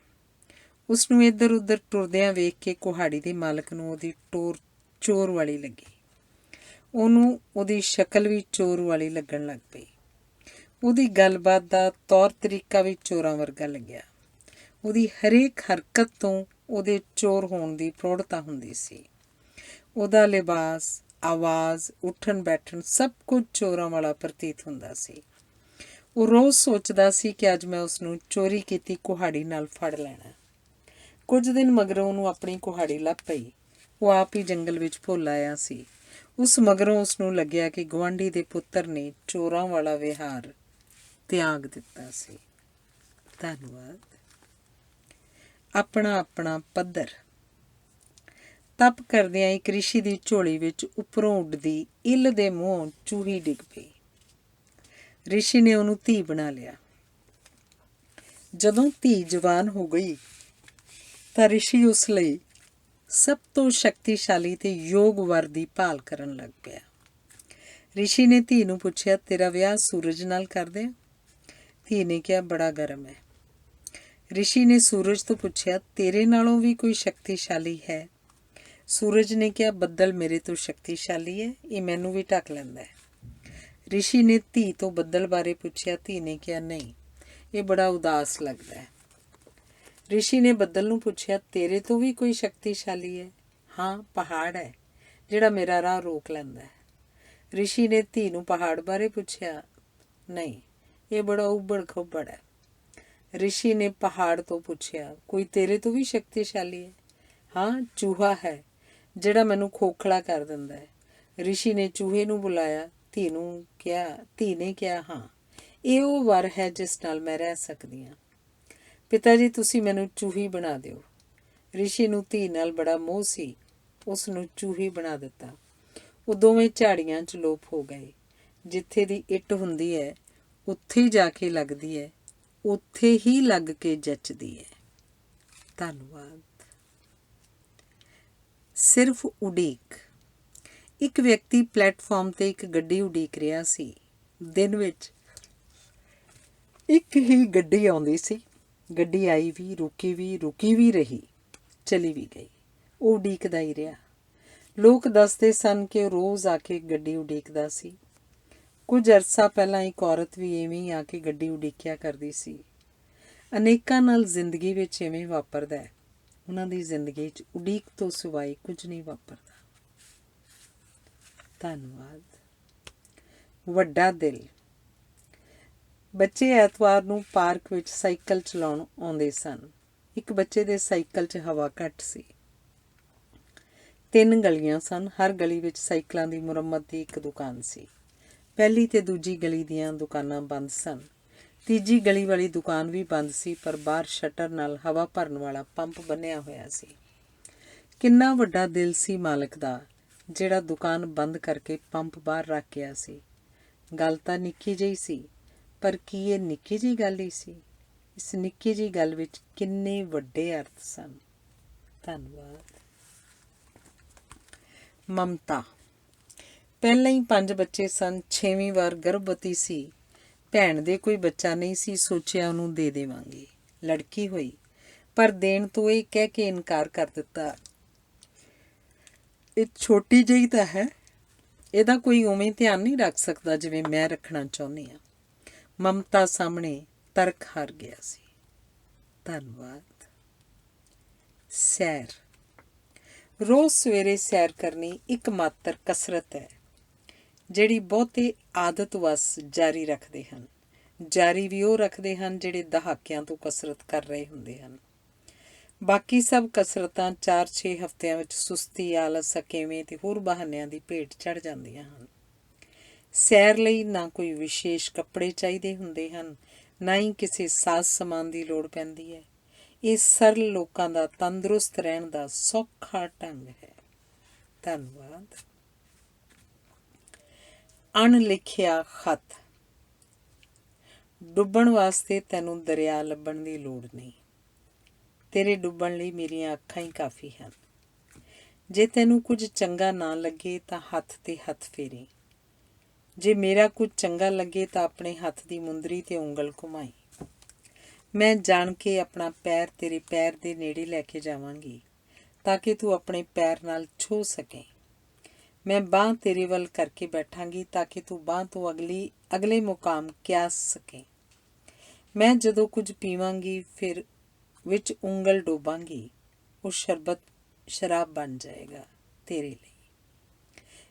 ਉਸ ਨੂੰ ਇੱਧਰ ਉੱਧਰ ਟੁਰਦਿਆਂ ਵੇਖ ਕੇ ਕੁਹਾੜੀ ਦੇ ਮਾਲਕ ਨੂੰ ਉਹਦੀ ਟੋਰ ਚੋਰ ਵਾਲੀ ਲੱਗੀ। ਉਹਨੂੰ ਉਹਦੀ ਸ਼ਕਲ ਵੀ ਚੋਰ ਵਾਲੀ ਲੱਗਣ ਲੱਗ ਪਈ। ਉਹਦੀ ਗੱਲਬਾਤ ਦਾ ਤੌਰ ਤਰੀਕਾ ਵੀ ਚੋਰਾਂ ਵਰਗਾ ਲੱਗਿਆ। ਉਹਦੀ ਹਰੇਕ ਹਰਕਤ ਤੋਂ ਉਹਦੇ ਚੋਰ ਹੋਣ ਦੀ ਪ੍ਰੌੜਤਾ ਹੁੰਦੀ ਸੀ। ਉਹਦਾ ਲਿਬਾਸ, ਆਵਾਜ਼, ਉੱਠਣ ਬੈਠਣ ਸਭ ਕੁਝ ਚੋਰਾਂ ਵਾਲਾ ਪ੍ਰਤੀਤ ਹੁੰਦਾ ਸੀ। ਉਹ ਰੋਜ਼ ਸੋਚਦਾ ਸੀ ਕਿ ਅੱਜ ਮੈਂ ਉਸਨੂੰ ਚੋਰੀ ਕੀਤੀ ਕੁਹਾੜੀ ਨਾਲ ਫੜ ਲੈਣਾ। ਕੁਝ ਦਿਨ ਮਗਰੋਂ ਉਹਨੂੰ ਆਪਣੀ ਕੁਹਾੜੀ ਲੱਭ ਪਈ। ਉਹ ਆਪ ਹੀ ਜੰਗਲ ਵਿੱਚ ਭੁੱਲ ਆਇਆ ਸੀ। ਉਸ ਮਗਰੋਂ ਉਸਨੂੰ ਲੱਗਿਆ ਕਿ ਗੁਆਂਢੀ ਦੇ ਪੁੱਤਰ ਨੇ ਚੋਰਾਂ ਵਾਲਾ ਵਿਹਾਰ ਤਿਆਗ ਦਿੱਤਾ ਸੀ। ਧੰਨਵਾਦ। ਆਪਣਾ ਆਪਣਾ ਪੱਧਰ। ਤਪ ਕਰਦਿਆਂ ਇੱਕ ਰਿਸ਼ੀ ਦੀ ਝੋਲੀ ਵਿੱਚ ਉੱਪਰੋਂ ਉੱਡਦੀ ਇੱਲ ਦੇ ਮੂੰਹੋਂ ਚੂਹੀ ਡਿੱਗ ਪਈ। ਰਿਸ਼ੀ ਨੇ ਉਹਨੂੰ ਧੀ ਬਣਾ ਲਿਆ। ਜਦੋਂ ਧੀ ਜਵਾਨ ਹੋ ਗਈ ਤਾਂ ਰਿਸ਼ੀ ਉਸ ਲਈ ਸਭ ਤੋਂ ਸ਼ਕਤੀਸ਼ਾਲੀ ਤੇ ਯੋਗ ਵਰ ਦੀ ਭਾਲ ਕਰਨ ਲੱਗ ਪਿਆ। ਰਿਸ਼ੀ ਨੇ ਧੀ ਨੂੰ ਪੁੱਛਿਆ ਤੇਰਾ ਵਿਆਹ ਸੂਰਜ ਨਾਲ ਕਰ ਦਿਆਂ? ਧੀ ਨੇ ਕਿਹਾ ਬੜਾ ਗਰਮ ਹੈ। ਰਿਸ਼ੀ ਨੇ ਸੂਰਜ ਤੋਂ ਪੁੱਛਿਆ ਤੇਰੇ ਨਾਲੋਂ ਵੀ ਕੋਈ ਸ਼ਕਤੀਸ਼ਾਲੀ ਹੈ? ਸੂਰਜ ਨੇ ਕਿਹਾ ਬੱਦਲ ਮੇਰੇ ਤੋਂ ਸ਼ਕਤੀਸ਼ਾਲੀ ਹੈ, ਇਹ ਮੈਨੂੰ ਵੀ ਢੱਕ ਲੈਂਦਾ ਹੈ। ਰਿਸ਼ੀ ਨੇ ਧੀ ਤੋਂ ਬੱਦਲ ਬਾਰੇ ਪੁੱਛਿਆ। ਧੀ ਨੇ ਕਿਹਾ ਨਹੀਂ, ਇਹ ਬੜਾ ਉਦਾਸ ਲੱਗਦਾ ਹੈ। ਰਿਸ਼ੀ ਨੇ ਬੱਦਲ ਨੂੰ ਪੁੱਛਿਆ ਤੇਰੇ ਤੋਂ ਵੀ ਕੋਈ ਸ਼ਕਤੀਸ਼ਾਲੀ ਹੈ? ਹਾਂ, ਪਹਾੜ ਹੈ ਜਿਹੜਾ ਮੇਰਾ ਰਾਹ ਰੋਕ ਲੈਂਦਾ ਹੈ। ਰਿਸ਼ੀ ਨੇ ਧੀ ਨੂੰ ਪਹਾੜ ਬਾਰੇ ਪੁੱਛਿਆ। ਨਹੀਂ, ਇਹ ਬੜਾ ਉੱਬੜ ਖੁੱਬੜ ਹੈ। ਰਿਸ਼ੀ ਨੇ ਪਹਾੜ ਤੋਂ ਪੁੱਛਿਆ ਕੋਈ ਤੇਰੇ ਤੋਂ ਵੀ ਸ਼ਕਤੀਸ਼ਾਲੀ ਹੈ? ਹਾਂ, ਚੂਹਾ ਹੈ ਜਿਹੜਾ ਮੈਨੂੰ ਖੋਖਲਾ ਕਰ ਦਿੰਦਾ ਹੈ। ਰਿਸ਼ੀ ਨੇ ਚੂਹੇ ਨੂੰ ਬੁਲਾਇਆ। ਧੀ ਨੇ ਕਿਹਾ ਹਾਂ, ਇਹ ਉਹ ਵਰ ਹੈ ਜਿਸ ਨਾਲ ਮੈਂ ਰਹਿ ਸਕਦੀ ਹਾਂ। ਪਿਤਾ ਜੀ ਤੁਸੀਂ ਮੈਨੂੰ ਚੂਹੀ ਬਣਾ ਦਿਓ। ਰਿਸ਼ੀ ਨੂੰ ਧੀ ਨਾਲ ਬੜਾ ਮੋਹ ਸੀ। ਉਸ ਨੂੰ ਚੂਹੀ ਬਣਾ ਦਿੱਤਾ। ਉਹ ਦੋਵੇਂ ਝਾੜੀਆਂ 'ਚ ਲੋਪ ਹੋ ਗਏ। ਜਿੱਥੇ ਦੀ ਇੱਟ ਹੁੰਦੀ ਹੈ ਉੱਥੇ ਹੀ ਜਾ ਕੇ ਲੱਗਦੀ ਹੈ, ਉੱਥੇ ਹੀ ਲੱਗ ਕੇ ਜੱਚਦੀ ਹੈ। ਧੰਨਵਾਦ। ਸਿਰਫ ਉਡੀਕ। ਇੱਕ ਵਿਅਕਤੀ ਪਲੇਟਫਾਰਮ 'ਤੇ ਇੱਕ ਗੱਡੀ ਉਡੀਕ ਰਿਹਾ ਸੀ। ਦਿਨ ਵਿੱਚ ਇੱਕ ਹੀ ਗੱਡੀ ਆਉਂਦੀ ਸੀ। ਗੱਡੀ ਆਈ ਵੀ, ਰੁਕੀ ਵੀ ਰਹੀ, ਚਲੀ ਵੀ ਗਈ। ਉਹ ਉਡੀਕਦਾ ਹੀ ਰਿਹਾ। ਲੋਕ ਦੱਸਦੇ ਸਨ ਕਿ ਉਹ ਰੋਜ਼ ਆ ਕੇ ਗੱਡੀ ਉਡੀਕਦਾ ਸੀ। ਕੁਝ ਅਰਸਾ ਪਹਿਲਾਂ ਇੱਕ ਔਰਤ ਵੀ ਇਵੇਂ ਹੀ ਆ ਕੇ ਗੱਡੀ ਉਡੀਕਿਆ ਕਰਦੀ ਸੀ। ਅਨੇਕਾਂ ਨਾਲ ਜ਼ਿੰਦਗੀ ਵਿੱਚ ਇਵੇਂ ਵਾਪਰਦਾ ਹੈ, ਉਹਨਾਂ ਦੀ ਜ਼ਿੰਦਗੀ 'ਚ ਉਡੀਕ ਤੋਂ ਸਿਵਾਏ ਕੁਝ ਨਹੀਂ ਵਾਪਰਦਾ। ਧੰਨਵਾਦ। ਵੱਡਾ ਦਿਲ। ਬੱਚੇ ਐਤਵਾਰ ਨੂੰ ਪਾਰਕ ਵਿੱਚ ਸਾਈਕਲ ਚਲਾਉਣ ਆਉਂਦੇ ਸਨ। ਇੱਕ ਬੱਚੇ ਦੇ ਸਾਈਕਲ 'ਚ ਹਵਾ ਘੱਟ ਸੀ। 3 ਗਲੀਆਂ ਸਨ। ਹਰ ਗਲੀ ਵਿੱਚ ਸਾਈਕਲਾਂ ਦੀ ਮੁਰੰਮਤ ਦੀ ਇੱਕ ਦੁਕਾਨ ਸੀ। ਪਹਿਲੀ ਤੇ ਦੂਜੀ ਗਲੀ ਦੀਆਂ ਦੁਕਾਨਾਂ ਬੰਦ ਸਨ। ਤੀਜੀ ਗਲੀ ਵਾਲੀ ਦੁਕਾਨ ਵੀ ਬੰਦ ਸੀ, ਪਰ ਬਾਹਰ ਸ਼ਟਰ ਨਾਲ ਹਵਾ ਭਰਨ ਵਾਲਾ ਪੰਪ ਬੰਨਿਆ ਹੋਇਆ ਸੀ। ਕਿੰਨਾ ਵੱਡਾ ਦਿਲ ਸੀ ਮਾਲਕ ਦਾ, ਜਿਹੜਾ ਦੁਕਾਨ ਬੰਦ ਕਰਕੇ ਪੰਪ ਬਾਹਰ ਰੱਖ ਗਿਆ ਸੀ। ਗੱਲ ਤਾਂ ਨਿੱਕੀ ਜਿਹੀ ਸੀ, ਪਰ ਕੀ ਇਹ ਨਿੱਕੀ ਜਿਹੀ ਗੱਲ ਹੀ ਸੀ? ਇਸ ਨਿੱਕੀ ਜਿਹੀ ਗੱਲ ਵਿੱਚ ਕਿੰਨੇ ਵੱਡੇ ਅਰਥ ਸਨ। ਧੰਨਵਾਦ। ਮਮਤਾ। ਪਹਿਲਾਂ ਹੀ 5 ਬੱਚੇ ਸਨ। 6ਵੀਂ ਵਾਰ ਗਰਭਵਤੀ ਸੀ। ਭੈਣ ਦੇ ਕੋਈ ਬੱਚਾ ਨਹੀਂ ਸੀ। ਸੋਚਿਆ ਉਹਨੂੰ ਦੇ ਦੇਵਾਂਗੀ। ਲੜਕੀ ਹੋਈ, ਪਰ ਦੇਣ ਤੋਂ ਇਹ ਕਹਿ ਕੇ ਇਨਕਾਰ ਕਰ ਦਿੱਤਾ, ਇਹ ਛੋਟੀ ਜਿਹੀ ਤਾਂ ਹੈ, ਇਹਦਾ ਕੋਈ ਉਵੇਂ ਧਿਆਨ ਨਹੀਂ ਰੱਖ ਸਕਦਾ ਜਿਵੇਂ ਮੈਂ ਰੱਖਣਾ ਚਾਹੁੰਦੀ ਹਾਂ। ਮਮਤਾ ਸਾਹਮਣੇ ਤਰਕ ਹਾਰ ਗਿਆ ਸੀ। ਧੰਨਵਾਦ। ਸੈਰ। ਰੋਜ਼ ਸਵੇਰੇ ਸੈਰ ਕਰਨੀ ਇੱਕ ਮਾਤਰ ਕਸਰਤ ਹੈ, ਜਿਹੜੀ ਬਹੁਤੇ ਆਦਤ ਵਸ ਜਾਰੀ ਰੱਖਦੇ ਹਨ। ਜਾਰੀ ਵੀ ਉਹ ਰੱਖਦੇ ਹਨ ਜਿਹੜੇ ਦਹਾਕਿਆਂ ਤੋਂ ਕਸਰਤ ਕਰ ਰਹੇ ਹੁੰਦੇ ਹਨ। ਬਾਕੀ ਸਭ ਕਸਰਤਾਂ 4-6 ਹਫ਼ਤਿਆਂ ਵਿੱਚ ਸੁਸਤੀ, ਆਲਸ, ਅਕੇਵੇਂ ਤੇ ਹੋਰ ਬਹਾਨਿਆਂ ਦੀ ਭੇਟ ਚੜ੍ਹ ਜਾਂਦੀਆਂ ਹਨ। ਸੈਰ ਲਈ ਨਾ ਕੋਈ ਵਿਸ਼ੇਸ਼ ਕੱਪੜੇ ਚਾਹੀਦੇ ਹੁੰਦੇ ਹਨ, ਨਾ ਹੀ ਕਿਸੇ ਸਾਜ਼ ਸਮਾਨ ਦੀ ਲੋੜ ਪੈਂਦੀ ਹੈ। ਇਹ ਸਰਲ ਲੋਕਾਂ ਦਾ ਤੰਦਰੁਸਤ ਰਹਿਣ ਦਾ ਸੌਖਾ ਢੰਗ ਹੈ। ਧੰਨਵਾਦ। ਅਣਲਿਖਿਆ ਖੱਤ। ਡੁੱਬਣ ਵਾਸਤੇ ਤੈਨੂੰ ਦਰਿਆ ਲੱਭਣ ਦੀ ਲੋੜ ਨਹੀਂ। ਤੇਰੇ ਡੁੱਬਣ ਲਈ ਮੇਰੀਆਂ ਅੱਖਾਂ ਹੀ ਕਾਫੀ ਹਨ। ਜੇ ਤੈਨੂੰ ਕੁਝ ਚੰਗਾ ਨਾ ਲੱਗੇ ਤਾਂ ਹੱਥ 'ਤੇ ਹੱਥ ਫੇਰੀ। ਜੇ ਮੇਰਾ ਕੁਝ ਚੰਗਾ ਲੱਗੇ ਤਾਂ ਆਪਣੇ ਹੱਥ ਦੀ ਮੁੰਦਰੀ 'ਤੇ ਉਂਗਲ ਘੁਮਾਈ। ਮੈਂ ਜਾਣ ਕੇ ਆਪਣਾ ਪੈਰ ਤੇਰੇ ਪੈਰ ਦੇ ਨੇੜੇ ਲੈ ਕੇ ਜਾਵਾਂਗੀ, ਤਾਂ ਕਿ ਤੂੰ ਆਪਣੇ ਪੈਰ ਨਾਲ ਛੂਹ ਸਕੇ। ਮੈਂ ਬਾਂਹ ਤੇਰੇ ਵੱਲ ਕਰਕੇ ਬੈਠਾਂਗੀ, ਤਾਂ ਕਿ ਤੂੰ ਬਾਂਹ ਤੋਂ ਅਗਲੇ ਮੁਕਾਮ ਕਿਆਸ ਸਕੇ। ਮੈਂ ਜਦੋਂ ਕੁਝ ਪੀਵਾਂਗੀ, ਫਿਰ ਵਿੱਚ ਉਂਗਲ ਡੋਬਾਂਗੀ, ਉਹ ਸ਼ਰਬਤ ਸ਼ਰਾਬ ਬਣ ਜਾਏਗਾ ਤੇਰੇ ਲਈ।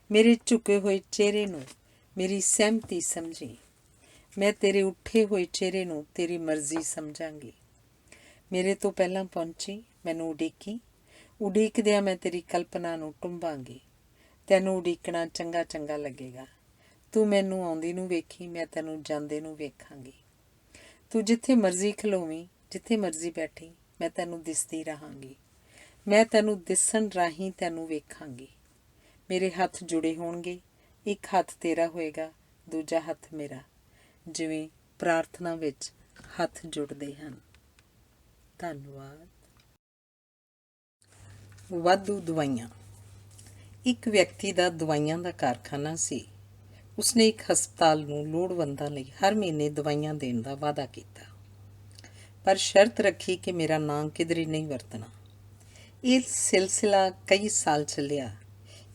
ਮੇਰੇ ਝੁਕੇ ਹੋਏ ਚਿਹਰੇ ਨੂੰ ਮੇਰੀ ਸਹਿਮਤੀ ਸਮਝੀ। ਮੈਂ ਤੇਰੇ ਉੱਠੇ ਹੋਏ ਚਿਹਰੇ ਨੂੰ ਤੇਰੀ ਮਰਜ਼ੀ ਸਮਝਾਂਗੀ। ਮੇਰੇ ਤੋਂ ਪਹਿਲਾਂ ਪਹੁੰਚੀ, ਮੈਨੂੰ ਉਡੀਕੀ। ਉਡੀਕਦਿਆਂ ਮੈਂ ਤੇਰੀ ਕਲਪਨਾ ਨੂੰ ਟੁੰਬਾਂਗੀ। ਤੈਨੂੰ ਉਡੀਕਣਾ ਚੰਗਾ ਚੰਗਾ ਲੱਗੇਗਾ। ਤੂੰ ਮੈਨੂੰ ਆਉਂਦੀ ਨੂੰ ਵੇਖੀ, ਮੈਂ ਤੈਨੂੰ ਜਾਂਦੇ ਨੂੰ ਵੇਖਾਂਗੀ। ਤੂੰ ਜਿੱਥੇ ਮਰਜ਼ੀ ਖਲੋਵੀਂ, ਜਿੱਥੇ ਮਰਜ਼ੀ ਬੈਠੀ, ਮੈਂ ਤੈਨੂੰ ਦਿਸਦੀ ਰਹਾਂਗੀ। ਮੈਂ ਤੈਨੂੰ ਦਿਸਣ ਰਾਹੀਂ ਤੈਨੂੰ ਵੇਖਾਂਗੀ। ਮੇਰੇ ਹੱਥ ਜੁੜੇ ਹੋਣਗੇ, ਇੱਕ ਹੱਥ ਤੇਰਾ ਹੋਏਗਾ, ਦੂਜਾ ਹੱਥ ਮੇਰਾ, ਜਿਵੇਂ ਪ੍ਰਾਰਥਨਾ ਵਿੱਚ ਹੱਥ ਜੁੜਦੇ ਹਨ। ਧੰਨਵਾਦ। ਵਾਧੂ ਦਵਾਈਆਂ। ਇੱਕ ਵਿਅਕਤੀ ਦਾ ਦਵਾਈਆਂ ਦਾ ਕਾਰਖਾਨਾ ਸੀ। ਉਸਨੇ ਇੱਕ ਹਸਪਤਾਲ ਨੂੰ ਲੋੜਵੰਦਾਂ ਲਈ ਹਰ ਮਹੀਨੇ ਦਵਾਈਆਂ ਦੇਣ ਦਾ ਵਾਅਦਾ ਕੀਤਾ, ਪਰ ਸ਼ਰਤ ਰੱਖੀ ਕਿ ਮੇਰਾ ਨਾਂ ਕਿਧਰੇ ਨਹੀਂ ਵਰਤਣਾ। ਇਹ ਸਿਲਸਿਲਾ ਕਈ ਸਾਲ ਚੱਲਿਆ।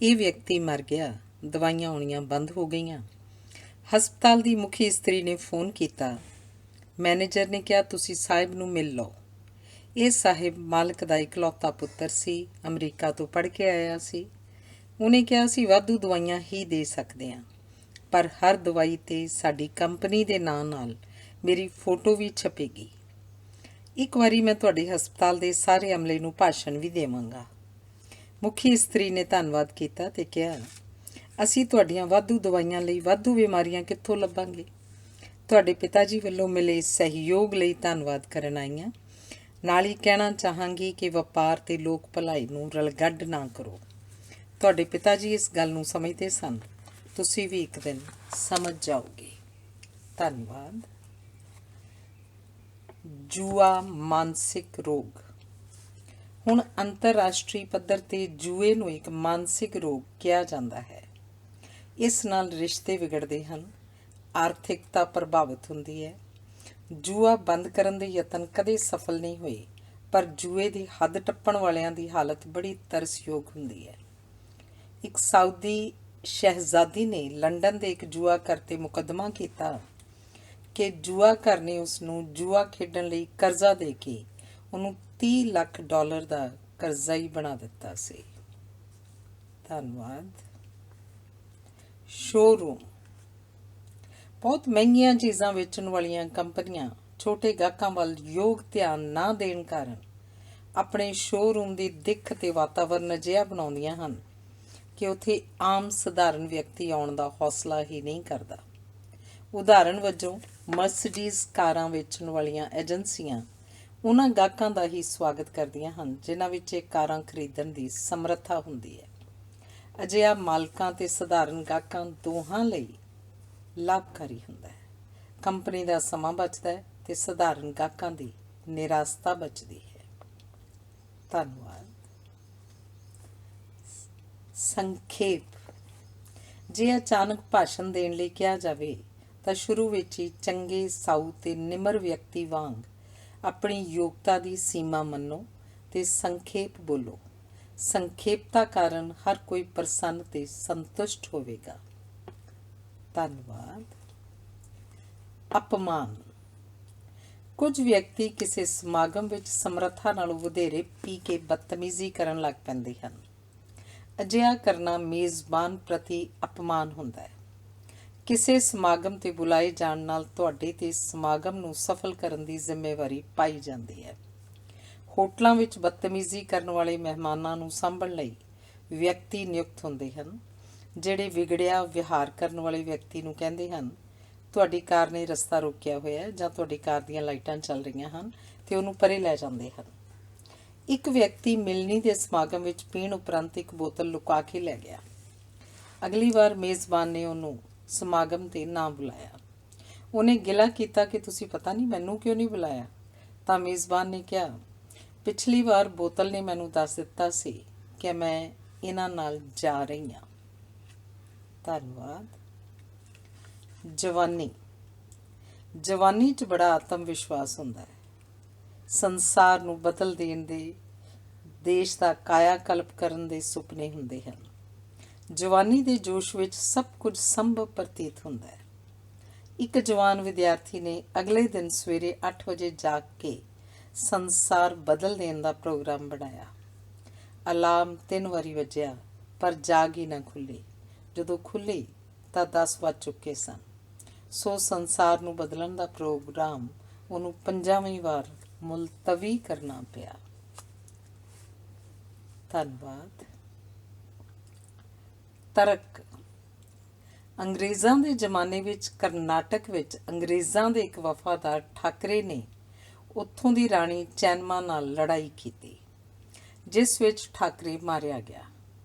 ਇਹ ਵਿਅਕਤੀ ਮਰ ਗਿਆ। ਦਵਾਈਆਂ ਆਉਣੀਆਂ ਬੰਦ ਹੋ ਗਈਆਂ। ਹਸਪਤਾਲ ਦੀ ਮੁਖੀ ਇਸਤਰੀ ਨੇ ਫੋਨ ਕੀਤਾ। ਮੈਨੇਜਰ ਨੇ ਕਿਹਾ, ਤੁਸੀਂ ਸਾਹਿਬ ਨੂੰ ਮਿਲ ਲਓ। ਇਹ ਸਾਹਿਬ ਮਾਲਕ ਦਾ ਇਕਲੌਤਾ ਪੁੱਤਰ ਸੀ। ਅਮਰੀਕਾ ਤੋਂ ਪੜ੍ਹ ਕੇ ਆਇਆ ਸੀ। ਉਹਨੇ ਕਿਹਾ, ਅਸੀਂ ਵਾਧੂ ਦਵਾਈਆਂ ਹੀ ਦੇ ਸਕਦੇ ਹਾਂ, ਪਰ ਹਰ ਦਵਾਈ 'ਤੇ ਸਾਡੀ ਕੰਪਨੀ ਦੇ ਨਾਂ ਨਾਲ ਮੇਰੀ ਫੋਟੋ ਵੀ ਛਪੇਗੀ। ਇੱਕ ਵਾਰੀ ਮੈਂ ਤੁਹਾਡੇ ਹਸਪਤਾਲ ਦੇ ਸਾਰੇ ਅਮਲੇ ਨੂੰ ਭਾਸ਼ਣ ਵੀ ਦੇਵਾਂਗਾ। ਮੁਖੀ ਇਸਤਰੀ ਨੇ ਧੰਨਵਾਦ ਕੀਤਾ ਤੇ ਕਿਹਾ, ਅਸੀਂ ਤੁਹਾਡੀਆਂ ਵਾਧੂ ਦਵਾਈਆਂ ਲਈ ਵਾਧੂ ਬਿਮਾਰੀਆਂ ਕਿੱਥੋਂ ਲੱਭਾਂਗੇ? ਤੁਹਾਡੇ ਪਿਤਾ ਜੀ ਵੱਲੋਂ ਮਿਲੇ ਸਹਿਯੋਗ ਲਈ ਧੰਨਵਾਦ ਕਰਨ ਆਈ ਹਾਂ। ਨਾਲ ਹੀ ਕਹਿਣਾ ਚਾਹਾਂਗੀ ਕਿ ਵਪਾਰ ਤੇ ਲੋਕ ਭਲਾਈ ਨੂੰ ਰਲਗੱਡ ਨਾ ਕਰੋ। ਤੁਹਾਡੇ ਪਿਤਾ ਜੀ ਇਸ ਗੱਲ ਨੂੰ ਸਮਝਦੇ ਸਨ। ਤੁਸੀਂ ਵੀ ਇੱਕ ਦਿਨ ਸਮਝ ਜਾਓਗੇ। ਧੰਨਵਾਦ। ਜੂਆ ਮਾਨਸਿਕ ਰੋਗ। ਹੁਣ ਅੰਤਰਰਾਸ਼ਟਰੀ ਪੱਧਰ 'ਤੇ ਜੂਏ ਨੂੰ ਇੱਕ ਮਾਨਸਿਕ ਰੋਗ ਕਿਹਾ ਜਾਂਦਾ ਹੈ। ਇਸ ਨਾਲ ਰਿਸ਼ਤੇ ਵਿਗੜਦੇ ਹਨ, ਆਰਥਿਕਤਾ ਪ੍ਰਭਾਵਿਤ ਹੁੰਦੀ ਹੈ। ਜੂਆ ਬੰਦ ਕਰਨ ਦੇ ਯਤਨ ਕਦੇ ਸਫਲ ਨਹੀਂ ਹੋਏ, ਪਰ ਜੂਏ ਦੀ ਹੱਦ ਟੱਪਣ ਵਾਲਿਆਂ ਦੀ ਹਾਲਤ ਬੜੀ ਤਰਸਯੋਗ ਹੁੰਦੀ ਹੈ। ਇੱਕ ਸਾਊਦੀ ਸ਼ਹਿਜ਼ਾਦੀ ਨੇ ਲੰਡਨ ਦੇ ਇੱਕ ਜੂਆ ਘਰ 'ਤੇ ਮੁਕੱਦਮਾ ਕੀਤਾ ਕਿ ਜੂਆ ਘਰ ਨੇ ਉਸ ਨੂੰ ਜੂਆ ਖੇਡਣ ਲਈ ਕਰਜ਼ਾ ਦੇ ਕੇ ਉਹਨੂੰ $30 ਲੱਖ ਦਾ ਕਰਜ਼ਾ ਹੀ ਬਣਾ ਦਿੱਤਾ ਸੀ। ਧੰਨਵਾਦ। ਸ਼ੋਰੂਮ। ਬਹੁਤ ਮਹਿੰਗੀਆਂ ਚੀਜ਼ਾਂ ਵੇਚਣ ਵਾਲੀਆਂ ਕੰਪਨੀਆਂ ਛੋਟੇ ਗਾਹਕਾਂ ਵੱਲ ਯੋਗ ਧਿਆਨ ਨਾ ਦੇਣ ਕਾਰਨ ਆਪਣੇ ਸ਼ੋਰੂਮ ਦੀ ਦਿੱਖ ਅਤੇ ਵਾਤਾਵਰਨ ਅਜਿਹਾ ਬਣਾਉਂਦੀਆਂ ਹਨ ਕਿ ਉੱਥੇ ਆਮ ਸਧਾਰਨ ਵਿਅਕਤੀ ਆਉਣ ਦਾ ਹੌਸਲਾ ਹੀ ਨਹੀਂ ਕਰਦਾ। ਉਦਾਹਰਣ ਵਜੋਂ ਮਰਸੀਡੀਜ਼ ਕਾਰਾਂ ਵੇਚਣ ਵਾਲੀਆਂ ਏਜੰਸੀਆਂ ਉਹਨਾਂ ਗਾਹਕਾਂ ਦਾ ਹੀ ਸਵਾਗਤ ਕਰਦੀਆਂ ਹਨ ਜਿਨ੍ਹਾਂ ਵਿੱਚ ਇਹ ਕਾਰਾਂ ਖਰੀਦਣ ਦੀ ਸਮਰੱਥਾ ਹੁੰਦੀ ਹੈ। ਅਜਿਹਾ ਮਾਲਕਾਂ ਅਤੇ ਸਧਾਰਨ ਗਾਹਕਾਂ ਦੋਹਾਂ ਲਈ ਲਾਭਕਾਰੀ ਹੁੰਦਾ ਹੈ। ਕੰਪਨੀ ਦਾ ਸਮਾਂ ਬਚਦਾ ਹੈ ਅਤੇ ਸਧਾਰਨ ਗਾਹਕਾਂ ਦੀ ਨਿਰਾਸ਼ਤਾ ਬਚਦੀ ਹੈ। ਧੰਨਵਾਦ। ਸੰਖੇਪ। ਜੇ ਅਚਾਨਕ ਭਾਸ਼ਣ ਦੇਣ ਲਈ ਕਿਹਾ ਜਾਵੇ ਤਾਂ ਸ਼ੁਰੂ ਵਿੱਚ ਹੀ ਚੰਗੇ ਸਾਊ ਅਤੇ ਨਿਮਰ ਵਿਅਕਤੀ ਵਾਂਗ ਆਪਣੀ ਯੋਗਤਾ ਦੀ ਸੀਮਾ ਮੰਨੋ ਅਤੇ ਸੰਖੇਪ ਬੋਲੋ। ਸੰਖੇਪਤਾ ਕਾਰਨ ਹਰ ਕੋਈ ਪ੍ਰਸੰਨ ਅਤੇ ਸੰਤੁਸ਼ਟ ਹੋਵੇਗਾ। ਧੰਨਵਾਦ। ਅਪਮਾਨ। ਕੁਝ ਵਿਅਕਤੀ ਕਿਸੇ ਸਮਾਗਮ ਵਿੱਚ ਸਮਰੱਥਾ ਨਾਲੋਂ ਵਧੇਰੇ ਪੀ ਕੇ ਬਦਤਮੀਜ਼ੀ ਕਰਨ ਲੱਗ ਪੈਂਦੇ ਹਨ। ਅਜਿਹਾ ਕਰਨਾ ਮੇਜ਼ਬਾਨ ਪ੍ਰਤੀ ਅਪਮਾਨ ਹੁੰਦਾ ਹੈ। ਕਿਸੇ ਸਮਾਗਮ 'ਤੇ ਬੁਲਾਏ ਜਾਣ ਨਾਲ ਤੁਹਾਡੇ 'ਤੇ ਸਮਾਗਮ ਨੂੰ ਸਫਲ ਕਰਨ ਦੀ ਜ਼ਿੰਮੇਵਾਰੀ ਪਾਈ ਜਾਂਦੀ ਹੈ। ਹੋਟਲਾਂ ਵਿੱਚ ਬਦਤਮੀਜ਼ੀ ਕਰਨ ਵਾਲੇ ਮਹਿਮਾਨਾਂ ਨੂੰ ਸਾਂਭਣ ਲਈ ਵਿਅਕਤੀ ਨਿਯੁਕਤ ਹੁੰਦੇ ਹਨ ਜਿਹੜੇ ਵਿਗੜਿਆ ਵਿਹਾਰ ਕਰਨ ਵਾਲੇ ਵਿਅਕਤੀ ਨੂੰ ਕਹਿੰਦੇ ਹਨ, ਤੁਹਾਡੀ ਕਾਰ ਨੇ ਰਸਤਾ ਰੋਕਿਆ ਹੋਇਆ ਹੈ ਜਾਂ ਤੁਹਾਡੀ ਕਾਰ ਦੀਆਂ ਲਾਈਟਾਂ ਚੱਲ ਰਹੀਆਂ ਹਨ, ਅਤੇ ਉਹਨੂੰ ਪਰੇ ਲੈ ਜਾਂਦੇ ਹਨ। ਇੱਕ ਵਿਅਕਤੀ ਮਿਲਣੀ ਦੇ ਸਮਾਗਮ ਵਿੱਚ ਪੀਣ ਉਪਰੰਤ ਇੱਕ ਬੋਤਲ ਲੁਕਾ ਕੇ ਲੈ ਗਿਆ। ਅਗਲੀ ਵਾਰ ਮੇਜ਼ਬਾਨ ਨੇ ਉਹਨੂੰ ਸਮਾਗਮ 'ਤੇ ਨਾ ਬੁਲਾਇਆ। ਉਹਨੇ ਗਿਲਾ ਕੀਤਾ ਕਿ ਤੁਸੀਂ ਪਤਾ ਨਹੀਂ ਮੈਨੂੰ ਕਿਉਂ ਨਹੀਂ ਬੁਲਾਇਆ। ਤਾਂ ਮੇਜ਼ਬਾਨ ਨੇ ਕਿਹਾ, ਪਿਛਲੀ ਵਾਰ ਬੋਤਲ ਨੇ ਮੈਨੂੰ ਦੱਸ ਦਿੱਤਾ ਸੀ ਕਿ ਮੈਂ ਇਹਨਾਂ ਨਾਲ ਜਾ ਰਹੀ ਹਾਂ। ਧੰਨਵਾਦ। ਜਵਾਨੀ। ਜਵਾਨੀ 'ਚ ਬੜਾ ਆਤਮ ਵਿਸ਼ਵਾਸ ਹੁੰਦਾ ਹੈ। ਸੰਸਾਰ ਨੂੰ ਬਦਲ ਦੇਣ ਦੇ, ਦੇਸ਼ ਦਾ ਕਾਇਆ ਕਲਪ ਕਰਨ ਦੇ ਸੁਪਨੇ ਹੁੰਦੇ ਹਨ। ਜਵਾਨੀ ਦੇ ਜੋਸ਼ ਵਿੱਚ ਸਭ ਕੁਝ ਸੰਭਵ ਪ੍ਰਤੀਤ ਹੁੰਦਾ ਹੈ। ਇੱਕ ਜਵਾਨ ਵਿਦਿਆਰਥੀ ਨੇ ਅਗਲੇ ਦਿਨ ਸਵੇਰੇ 8 ਵਜੇ ਜਾਗ ਕੇ ਸੰਸਾਰ ਬਦਲ ਦੇਣ ਦਾ ਪ੍ਰੋਗਰਾਮ ਬਣਾਇਆ। ਅਲਾਰਮ 3 ਵਾਰੀ ਵੱਜਿਆ ਪਰ ਜਾਗ ਹੀ ਨਾ ਖੁੱਲ੍ਹੀ। ਜਦੋਂ ਖੁੱਲ੍ਹੀ ਤਾਂ 10 ਵੱਜ ਚੁੱਕੇ ਸਨ। ਸੋ ਸੰਸਾਰ ਨੂੰ ਬਦਲਣ ਦਾ ਪ੍ਰੋਗਰਾਮ ਉਹਨੂੰ 5ਵੀਂ ਵਾਰ ਮੁਲਤਵੀ ਕਰਨਾ ਪਿਆ। ਧੰਨਵਾਦ। ਤਰਕ। ਅੰਗਰੇਜ਼ਾਂ ਦੇ ਜ਼ਮਾਨੇ ਵਿੱਚ ਕਰਨਾਟਕ ਵਿੱਚ ਅੰਗਰੇਜ਼ਾਂ ਦੇ ਇੱਕ ਵਫਾਦਾਰ ਠਾਕਰੇ ਨੇ ਉੱਥੋਂ ਦੀ ਰਾਣੀ ਚੈਨਮਾ ਨਾਲ ਲੜਾਈ ਕੀਤੀ, ਜਿਸ ਵਿੱਚ ਠਾਕਰੇ ਮਾਰਿਆ ਗਿਆ।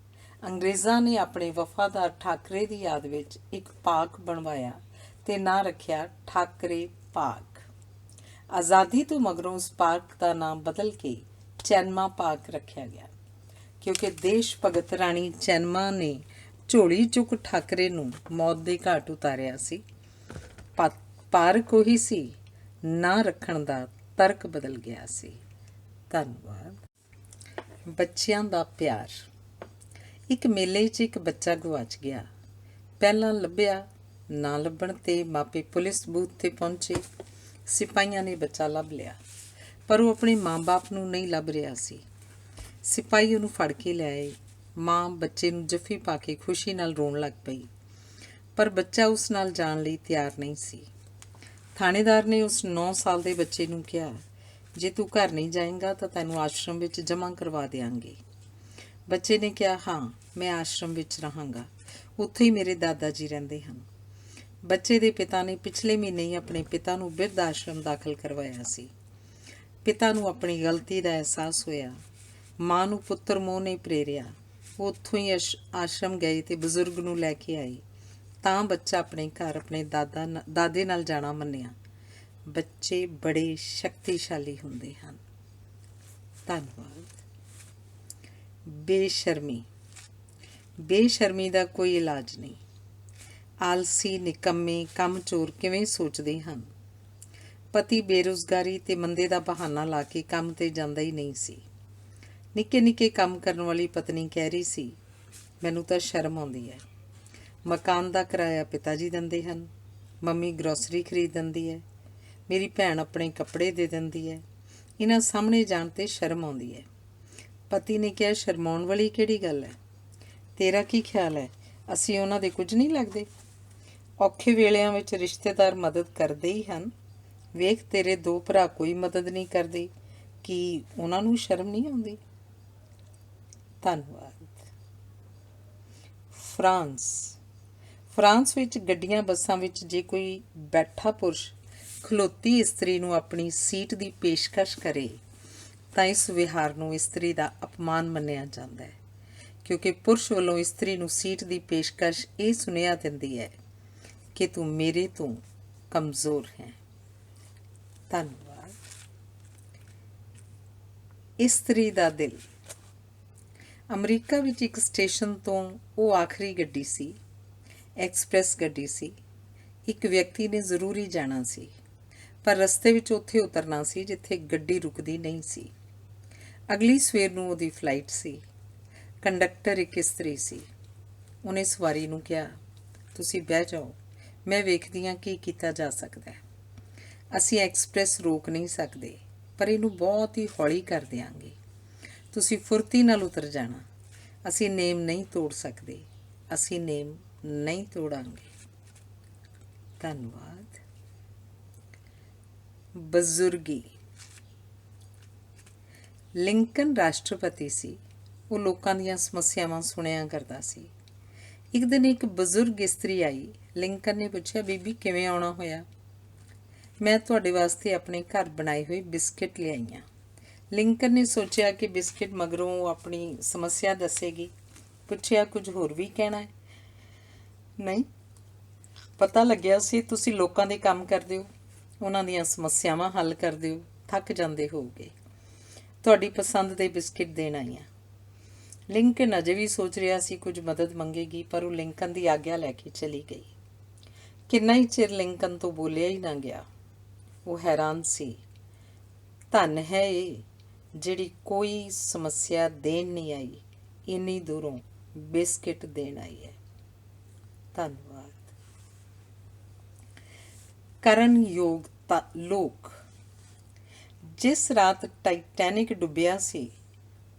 ਅੰਗਰੇਜ਼ਾਂ ਨੇ ਆਪਣੇ ਵਫਾਦਾਰ ਠਾਕਰੇ ਦੀ ਯਾਦ ਵਿੱਚ ਇੱਕ ਪਾਰਕ ਬਣਵਾਇਆ ਅਤੇ ਨਾਂ ਰੱਖਿਆ ਠਾਕਰੇ ਪਾਰਕ। ਆਜ਼ਾਦੀ ਤੋਂ ਮਗਰੋਂ ਉਸ ਪਾਰਕ ਦਾ ਨਾਮ ਬਦਲ ਕੇ ਚੈਨਮਾ ਪਾਰਕ ਰੱਖਿਆ ਗਿਆ, ਕਿਉਂਕਿ ਦੇਸ਼ ਭਗਤ ਰਾਣੀ ਚੈਨਮਾ ਨੇ ਝੋਲੀ ਚੁੱਕ ਠਾਕਰੇ ਨੂੰ ਮੌਤ ਦੇ ਘਾਟ ਉਤਾਰਿਆ ਸੀ। ਪਾਰਕ ਉਹੀ ਸੀ, ਨਾਂ ਰੱਖਣ ਦਾ ਤਰਕ ਬਦਲ ਗਿਆ ਸੀ। ਧੰਨਵਾਦ। ਬੱਚਿਆਂ ਦਾ ਪਿਆਰ। ਇੱਕ ਮੇਲੇ 'ਚ ਇੱਕ ਬੱਚਾ ਗੁਆਚ ਗਿਆ। ਪਹਿਲਾਂ ਲੱਭਿਆ, ਨਾ ਲੱਭਣ 'ਤੇ ਮਾਪੇ ਪੁਲਿਸ ਬੂਥ 'ਤੇ ਪਹੁੰਚੇ। ਸਿਪਾਹੀਆਂ ਨੇ ਬੱਚਾ ਲੱਭ ਲਿਆ, ਪਰ ਉਹ ਆਪਣੇ ਮਾਂ-ਬਾਪ ਨੂੰ ਨਹੀਂ ਲੱਭ ਰਿਹਾ ਸੀ। ਸਿਪਾਹੀ ਉਹਨੂੰ ਫੜ ਕੇ ਲਿਆਏ। ਮਾਂ ਬੱਚੇ ਨੂੰ ਜੱਫੀ ਪਾ ਕੇ ਖੁਸ਼ੀ ਨਾਲ ਰੋਣ ਲੱਗ ਪਈ, ਪਰ ਬੱਚਾ ਉਸ ਨਾਲ ਜਾਣ ਲਈ ਤਿਆਰ ਨਹੀਂ ਸੀ। ਥਾਣੇਦਾਰ ਨੇ ਉਸ 9 ਸਾਲ ਦੇ ਬੱਚੇ ਨੂੰ ਕਿਹਾ, ਜੇ ਤੂੰ ਘਰ ਨਹੀਂ ਜਾਏਂਗਾ ਤਾਂ ਤੈਨੂੰ ਆਸ਼ਰਮ ਵਿੱਚ ਜਮ੍ਹਾਂ ਕਰਵਾ ਦਿਆਂਗੇ। ਬੱਚੇ ਨੇ ਕਿਹਾ, ਹਾਂ, ਮੈਂ ਆਸ਼ਰਮ ਵਿੱਚ ਰਹਾਂਗਾ, ਉੱਥੇ ਹੀ ਮੇਰੇ ਦਾਦਾ ਜੀ ਰਹਿੰਦੇ ਹਨ। ਬੱਚੇ ਦੇ ਪਿਤਾ ਨੇ ਪਿਛਲੇ ਮਹੀਨੇ ਹੀ ਆਪਣੇ ਪਿਤਾ ਨੂੰ ਬਿਰਧ ਆਸ਼ਰਮ ਦਾਖਲ ਕਰਵਾਇਆ ਸੀ। ਪਿਤਾ ਨੂੰ ਆਪਣੀ ਗਲਤੀ ਦਾ ਅਹਿਸਾਸ ਹੋਇਆ। ਮਾਂ ਨੂੰ ਪੁੱਤਰ ਮੋਹ ਨੇ ਪ੍ਰੇਰਿਆ। ਉਹ ਉੱਥੋਂ ਹੀ ਆਸ਼ਰਮ ਗਏ ਅਤੇ ਬਜ਼ੁਰਗ ਨੂੰ ਲੈ ਕੇ ਆਏ। ਤਾਂ ਬੱਚਾ ਆਪਣੇ ਘਰ ਆਪਣੇ ਦਾਦੇ ਨਾਲ ਜਾਣਾ ਮੰਨਿਆ। ਬੱਚੇ ਬੜੇ ਸ਼ਕਤੀਸ਼ਾਲੀ ਹੁੰਦੇ ਹਨ। ਧੰਨਵਾਦ। ਬੇਸ਼ਰਮੀ। ਬੇਸ਼ਰਮੀ ਦਾ ਕੋਈ ਇਲਾਜ ਨਹੀਂ। ਆਲਸੀ, ਨਿਕੰਮੇ, ਕੰਮ ਚੋਰ ਕਿਵੇਂ ਸੋਚਦੇ ਹਨ। ਪਤੀ ਬੇਰੁਜ਼ਗਾਰੀ ਅਤੇ ਮੰਦੇ ਦਾ ਬਹਾਨਾ ਲਾ ਕੇ ਕੰਮ 'ਤੇ ਜਾਂਦਾ ਹੀ ਨਹੀਂ ਸੀ। ਨਿੱਕੇ ਨਿੱਕੇ ਕੰਮ ਕਰਨ ਵਾਲੀ ਪਤਨੀ ਕਹਿ ਰਹੀ ਸੀ, ਮੈਨੂੰ ਤਾਂ ਸ਼ਰਮ ਆਉਂਦੀ ਹੈ। ਮਕਾਨ ਦਾ ਕਿਰਾਇਆ ਪਿਤਾ ਜੀ ਦਿੰਦੇ ਹਨ। ਮੰਮੀ ਗਰੋਸਰੀ ਖਰੀਦ ਦਿੰਦੀ ਹੈ, ਮੇਰੀ ਭੈਣ ਆਪਣੇ ਕੱਪੜੇ ਦੇ ਦਿੰਦੀ ਹੈ। ਇਹਨਾਂ ਸਾਹਮਣੇ ਜਾਣ 'ਤੇ ਸ਼ਰਮ ਆਉਂਦੀ ਹੈ। ਪਤੀ ਨੇ ਕਿਹਾ, ਸ਼ਰਮਾਉਣ ਵਾਲੀ ਕਿਹੜੀ ਗੱਲ ਹੈ? ਤੇਰਾ ਕੀ ਖਿਆਲ ਹੈ, ਅਸੀਂ ਉਹਨਾਂ ਦੇ ਕੁਝ ਨਹੀਂ ਲੱਗਦੇ? ਔਖੇ ਵੇਲਿਆਂ ਵਿੱਚ ਰਿਸ਼ਤੇਦਾਰ ਮਦਦ ਕਰਦੇ ਹੀ ਹਨ। ਵੇਖ, ਤੇਰੇ 2 ਭਰਾ ਕੋਈ ਮਦਦ ਨਹੀਂ ਕਰਦੇ। ਕੀ ਉਹਨਾਂ ਨੂੰ ਸ਼ਰਮ ਨਹੀਂ ਆਉਂਦੀ? ਧੰਨਵਾਦ। ਫਰਾਂਸ ਵਿੱਚ ਗੱਡੀਆਂ ਬੱਸਾਂ ਵਿੱਚ ਜੇ ਕੋਈ ਬੈਠਾ ਪੁਰਸ਼ ਖਲੋਤੀ ਇਸਤਰੀ ਨੂੰ ਆਪਣੀ ਸੀਟ ਦੀ ਪੇਸ਼ਕਸ਼ ਕਰੇ ਤਾਂ ਇਸ ਵਿਹਾਰ ਨੂੰ ਇਸਤਰੀ ਦਾ ਅਪਮਾਨ ਮੰਨਿਆ ਜਾਂਦਾ ਹੈ, ਕਿਉਂਕਿ ਪੁਰਸ਼ ਵੱਲੋਂ ਇਸਤਰੀ ਨੂੰ ਸੀਟ ਦੀ ਪੇਸ਼ਕਸ਼ ਇਹ ਸੁਨੇਹਾ ਦਿੰਦੀ ਹੈ ਕਿ ਤੂੰ ਮੇਰੇ ਤੋਂ ਕਮਜ਼ੋਰ ਹੈ। ਧੰਨਵਾਦ। ਇਸਤਰੀ ਦਾ ਦਿਲ। ਅਮਰੀਕਾ ਵਿੱਚ ਇੱਕ ਸਟੇਸ਼ਨ ਤੋਂ ਉਹ ਆਖਰੀ ਗੱਡੀ ਸੀ, ਐਕਸਪ੍ਰੈਸ ਗੱਡੀ ਸੀ। ਇੱਕ ਵਿਅਕਤੀ ਨੇ ਜ਼ਰੂਰੀ ਜਾਣਾ ਸੀ, ਪਰ ਰਸਤੇ ਵਿੱਚ ਉੱਥੇ ਉਤਰਨਾ ਸੀ ਜਿੱਥੇ ਗੱਡੀ ਰੁਕਦੀ ਨਹੀਂ ਸੀ। ਅਗਲੀ ਸਵੇਰ ਨੂੰ ਉਹਦੀ ਫਲਾਈਟ ਸੀ। ਕੰਡਕਟਰ ਇੱਕ ਇਸਤਰੀ ਸੀ। ਉਹਨੇ ਸਵਾਰੀ ਨੂੰ ਕਿਹਾ, ਤੁਸੀਂ ਬਹਿ ਜਾਓ, ਮੈਂ ਵੇਖਦੀ ਹਾਂ ਕੀ ਕੀਤਾ ਜਾ ਸਕਦਾ ਹੈ। ਅਸੀਂ ਐਕਸਪ੍ਰੈਸ ਰੋਕ ਨਹੀਂ ਸਕਦੇ, ਪਰ ਇਹਨੂੰ ਬਹੁਤ ਹੀ ਹੌਲੀ ਕਰ ਦਿਆਂਗੇ। ਤੁਸੀਂ ਫੁਰਤੀ ਨਾਲ ਉਤਰ ਜਾਣਾ। ਅਸੀਂ ਨੇਮ ਨਹੀਂ ਤੋੜ ਸਕਦੇ, ਅਸੀਂ ਨੇਮ ਨਹੀਂ ਤੋੜਾਂਗੇ। ਧੰਨਵਾਦ। ਬਜ਼ੁਰਗੀ। ਲਿੰਕਨ ਰਾਸ਼ਟਰਪਤੀ ਸੀ। ਉਹ ਲੋਕਾਂ ਦੀਆਂ ਸਮੱਸਿਆਵਾਂ ਸੁਣਿਆ ਕਰਦਾ ਸੀ। ਇੱਕ ਦਿਨ ਇੱਕ ਬਜ਼ੁਰਗ ਇਸਤਰੀ ਆਈ। ਲਿੰਕਨ ਨੇ ਪੁੱਛਿਆ, ਬੀਬੀ ਕਿਵੇਂ ਆਉਣਾ ਹੋਇਆ? ਮੈਂ ਤੁਹਾਡੇ ਵਾਸਤੇ ਆਪਣੇ ਘਰ ਬਣਾਏ ਹੋਏ ਬਿਸਕਿਟ ਲਿਆਈ ਹਾਂ। ਲਿੰਕਨ ਨੇ ਸੋਚਿਆ ਕਿ ਬਿਸਕਿਟ ਮਗਰੋਂ ਉਹ ਆਪਣੀ ਸਮੱਸਿਆ ਦੱਸੇਗੀ। ਪੁੱਛਿਆ, ਕੁਝ ਹੋਰ ਵੀ ਕਹਿਣਾ ਹੈ? ਨਹੀਂ, ਪਤਾ ਲੱਗਿਆ ਸੀ ਤੁਸੀਂ ਲੋਕਾਂ ਦੇ ਕੰਮ ਕਰਦੇ ਹੋ, ਉਹਨਾਂ ਦੀਆਂ ਸਮੱਸਿਆਵਾਂ ਹੱਲ ਕਰਦੇ ਹੋ, ਥੱਕ ਜਾਂਦੇ ਹੋਵੋਗੇ। ਤੁਹਾਡੀ ਪਸੰਦ ਦੇ ਬਿਸਕਿਟ ਦੇਣ ਆਈ ਹਾਂ। ਲਿੰਕਨ ਅਜੇ ਵੀ ਸੋਚ ਰਿਹਾ ਸੀ ਕੁਝ ਮਦਦ ਮੰਗੇਗੀ, ਪਰ ਉਹ ਲਿੰਕਨ ਦੀ ਆਗਿਆ ਲੈ ਕੇ ਚਲੀ ਗਈ। ਕਿੰਨਾ ਹੀ ਚਿਰ ਲਿੰਕਨ ਤੋਂ ਬੋਲਿਆ ਹੀ ਨਾ ਗਿਆ। ਉਹ ਹੈਰਾਨ ਸੀ। ਧੰਨ ਹੈ ਇਹ ਜਿਹੜੀ ਕੋਈ ਸਮੱਸਿਆ ਦੇਣ ਨਹੀਂ ਆਈ, ਇੰਨੀ ਦੂਰੋਂ ਬਿਸਕਿਟ ਦੇਣ ਆਈ ਹੈ। ਧੰਨਵਾਦ। ਕਰਨਯੋਗ ਲੋਕ। ਜਿਸ ਰਾਤ ਟਾਈਟੈਨਿਕ ਡੁੱਬਿਆ ਸੀ,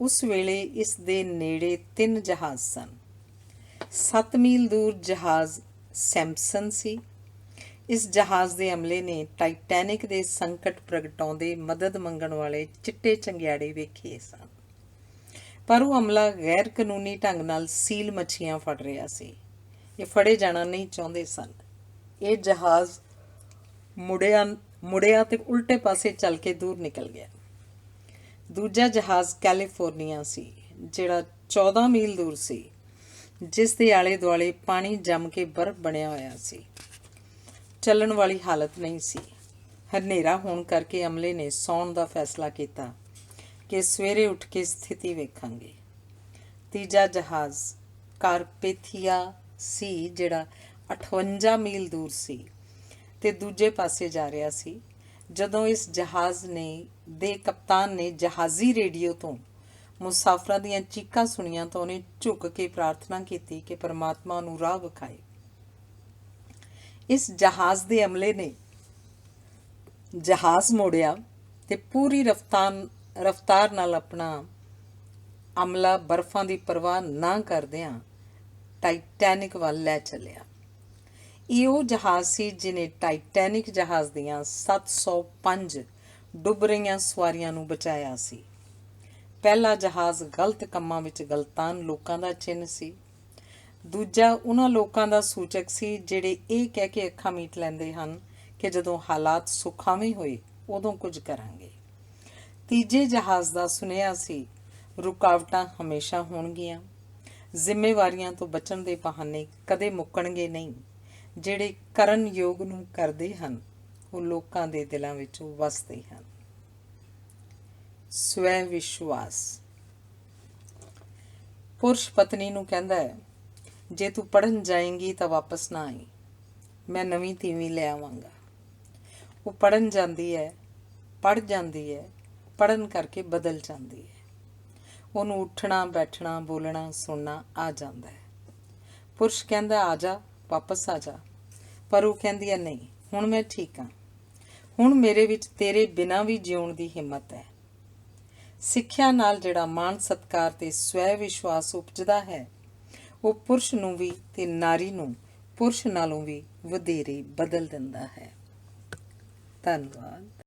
ਉਸ ਵੇਲੇ ਇਸ ਦੇ ਨੇੜੇ 3 ਜਹਾਜ਼ ਸਨ। 7 ਮੀਲ ਦੂਰ ਜਹਾਜ਼ ਸੈਮਸਨ ਸੀ। ਇਸ ਜਹਾਜ਼ ਦੇ ਅਮਲੇ ਨੇ ਟਾਈਟੈਨਿਕ ਦੇ ਸੰਕਟ ਪ੍ਰਗਟਾਉਂਦੇ ਮਦਦ ਮੰਗਣ ਵਾਲੇ ਚਿੱਟੇ ਚੰਗਿਆੜੇ ਵੇਖੇ ਸਨ, ਪਰ ਉਹ ਅਮਲਾ ਗੈਰ ਕਾਨੂੰਨੀ ਢੰਗ ਨਾਲ ਸੀਲ ਮੱਛੀਆਂ ਫੜ ਰਿਹਾ ਸੀ। ਇਹ ਫੜੇ ਜਾਣਾ ਨਹੀਂ ਚਾਹੁੰਦੇ ਸਨ। ਇਹ ਜਹਾਜ਼ ਮੁੜਿਆ ਤੇ ਉਲਟੇ ਪਾਸੇ ਚੱਲ ਕੇ ਦੂਰ ਨਿਕਲ ਗਿਆ। ਦੂਜਾ ਜਹਾਜ਼ ਕੈਲੀਫੋਰਨੀਆ ਸੀ, ਜਿਹੜਾ 14 ਮੀਲ ਦੂਰ ਸੀ, ਜਿਸ ਦੇ ਆਲੇ ਦੁਆਲੇ ਪਾਣੀ ਜੰਮ ਕੇ ਬਰਫ਼ ਬਣਿਆ ਹੋਇਆ ਸੀ। ਚੱਲਣ ਵਾਲੀ ਹਾਲਤ ਨਹੀਂ ਸੀ। ਹਨੇਰਾ ਹੋਣ ਕਰਕੇ ਅਮਲੇ ਨੇ ਸੌਣ ਦਾ ਫੈਸਲਾ ਕੀਤਾ ਕਿ ਸਵੇਰੇ ਉੱਠ ਕੇ ਸਥਿਤੀ ਵੇਖਾਂਗੇ। ਤੀਜਾ ਜਹਾਜ਼ ਕਾਰਪੇਥੀਆ ਸੀ, ਜਿਹੜਾ 58 ਮੀਲ ਦੂਰ ਸੀ ਤੇ ਦੂਜੇ ਪਾਸੇ ਜਾ ਰਿਹਾ ਸੀ। ਜਦੋਂ ਇਸ ਜਹਾਜ਼ ਦੇ ਕਪਤਾਨ ਨੇ ਜਹਾਜ਼ੀ ਰੇਡੀਓ ਤੋਂ ਮੁਸਾਫਰਾਂ ਦੀਆਂ ਚੀਕਾਂ ਸੁਣੀਆਂ ਤਾਂ ਉਹਨੇ ਝੁਕ ਕੇ ਪ੍ਰਾਰਥਨਾ ਕੀਤੀ ਕਿ ਪਰਮਾਤਮਾ ਨੂੰ ਰਾਹ ਵਿਖਾਏ। ਇਸ ਜਹਾਜ਼ ਦੇ ਅਮਲੇ ਨੇ ਜਹਾਜ਼ ਮੋੜਿਆ ਤੇ ਪੂਰੀ ਰਫ਼ਤਾਰ ਨਾਲ ਆਪਣਾ ਅਮਲਾ ਬਰਫ਼ਾਂ ਦੀ ਪਰਵਾਹ ਨਾ ਕਰਦਿਆਂ ਟਾਈਟੈਨਿਕ ਵੱਲ ਲੈ ਚੱਲਿਆ। ਇਹ ਉਹ ਜਹਾਜ਼ ਸੀ ਜਿਹਨੇ ਟਾਈਟੈਨਿਕ ਜਹਾਜ਼ ਦੀਆਂ 705 ਡੁੱਬ ਰਹੀਆਂ ਸਵਾਰੀਆਂ ਨੂੰ ਬਚਾਇਆ ਸੀ। ਪਹਿਲਾ ਜਹਾਜ਼ ਗਲਤ ਕੰਮਾਂ ਵਿੱਚ ਗਲਤਾਨ ਲੋਕਾਂ ਦਾ ਚਿੰਨ੍ਹ ਸੀ। ਦੂਜਾ ਉਹਨਾਂ ਲੋਕਾਂ ਦਾ ਸੂਚਕ ਸੀ ਜਿਹੜੇ ਇਹ ਕਹਿ ਕੇ ਅੱਖਾਂ ਮੀਟ ਲੈਂਦੇ ਹਨ ਕਿ ਜਦੋਂ ਹਾਲਾਤ ਸੁਖਾਵੇਂ ਹੋਏ ਉਦੋਂ ਕੁਝ ਕਰਾਂਗੇ। ਤੀਜੇ ਜਹਾਜ਼ ਦਾ ਸੁਨੇਹਾ ਸੀ, ਰੁਕਾਵਟਾਂ ਹਮੇਸ਼ਾ ਹੋਣਗੀਆਂ, ਜ਼ਿੰਮੇਵਾਰੀਆਂ ਤੋਂ ਬਚਣ ਦੇ ਬਹਾਨੇ ਕਦੇ ਮੁੱਕਣਗੇ ਨਹੀਂ। ਜਿਹੜੇ ਕਰਨਯੋਗ ਨੂੰ ਕਰਦੇ ਹਨ ਉਹ ਲੋਕਾਂ ਦੇ ਦਿਲਾਂ ਵਿੱਚ ਵਸਦੇ ਹਨ। ਸਵੈ ਵਿਸ਼ਵਾਸ। ਪੁਰਸ਼ ਪਤਨੀ ਨੂੰ ਕਹਿੰਦਾ ਹੈ, ਜੇ ਤੂੰ ਪੜ੍ਹਨ ਜਾਏਂਗੀ ਤਾਂ ਵਾਪਸ ਨਾ ਆਈ, ਮੈਂ ਨਵੀਂ ਤੀਵੀਂ ਲੈ ਆਵਾਂਗਾ। ਉਹ ਪੜ੍ਹਨ ਜਾਂਦੀ ਹੈ, ਪੜ੍ਹ ਜਾਂਦੀ ਹੈ, ਪੜ੍ਹਨ ਕਰਕੇ ਬਦਲ ਜਾਂਦੀ ਹੈ। ਉਹਨੂੰ ਉੱਠਣਾ, ਬੈਠਣਾ, ਬੋਲਣਾ, ਸੁਣਨਾ ਆ ਜਾਂਦਾ ਹੈ। ਪੁਰਸ਼ ਕਹਿੰਦਾ, ਆ ਜਾ, ਵਾਪਸ ਆ ਜਾ। ਪਰ ਉਹ ਕਹਿੰਦੀ ਹੈ ਨਹੀਂ, ਹੁਣ ਮੈਂ ਠੀਕ ਹਾਂ, ਹੁਣ ਮੇਰੇ ਵਿੱਚ ਤੇਰੇ ਬਿਨਾਂ ਵੀ ਜਿਉਣ ਦੀ ਹਿੰਮਤ ਹੈ। ਸਿੱਖਿਆ ਨਾਲ ਜਿਹੜਾ ਮਾਣ ਸਤਿਕਾਰ ਤੇ ਸਵੈ ਵਿਸ਼ਵਾਸ ਉਪਜਦਾ ਹੈ, ਉਹ ਪੁਰਸ਼ ਨੂੰ ਵੀ ਤੇ ਨਾਰੀ ਨੂੰ ਪੁਰਸ਼ ਨਾਲੋਂ ਵੀ ਵਧੇਰੇ ਬਦਲ ਦਿੰਦਾ ਹੈ। ਧੰਨਵਾਦ।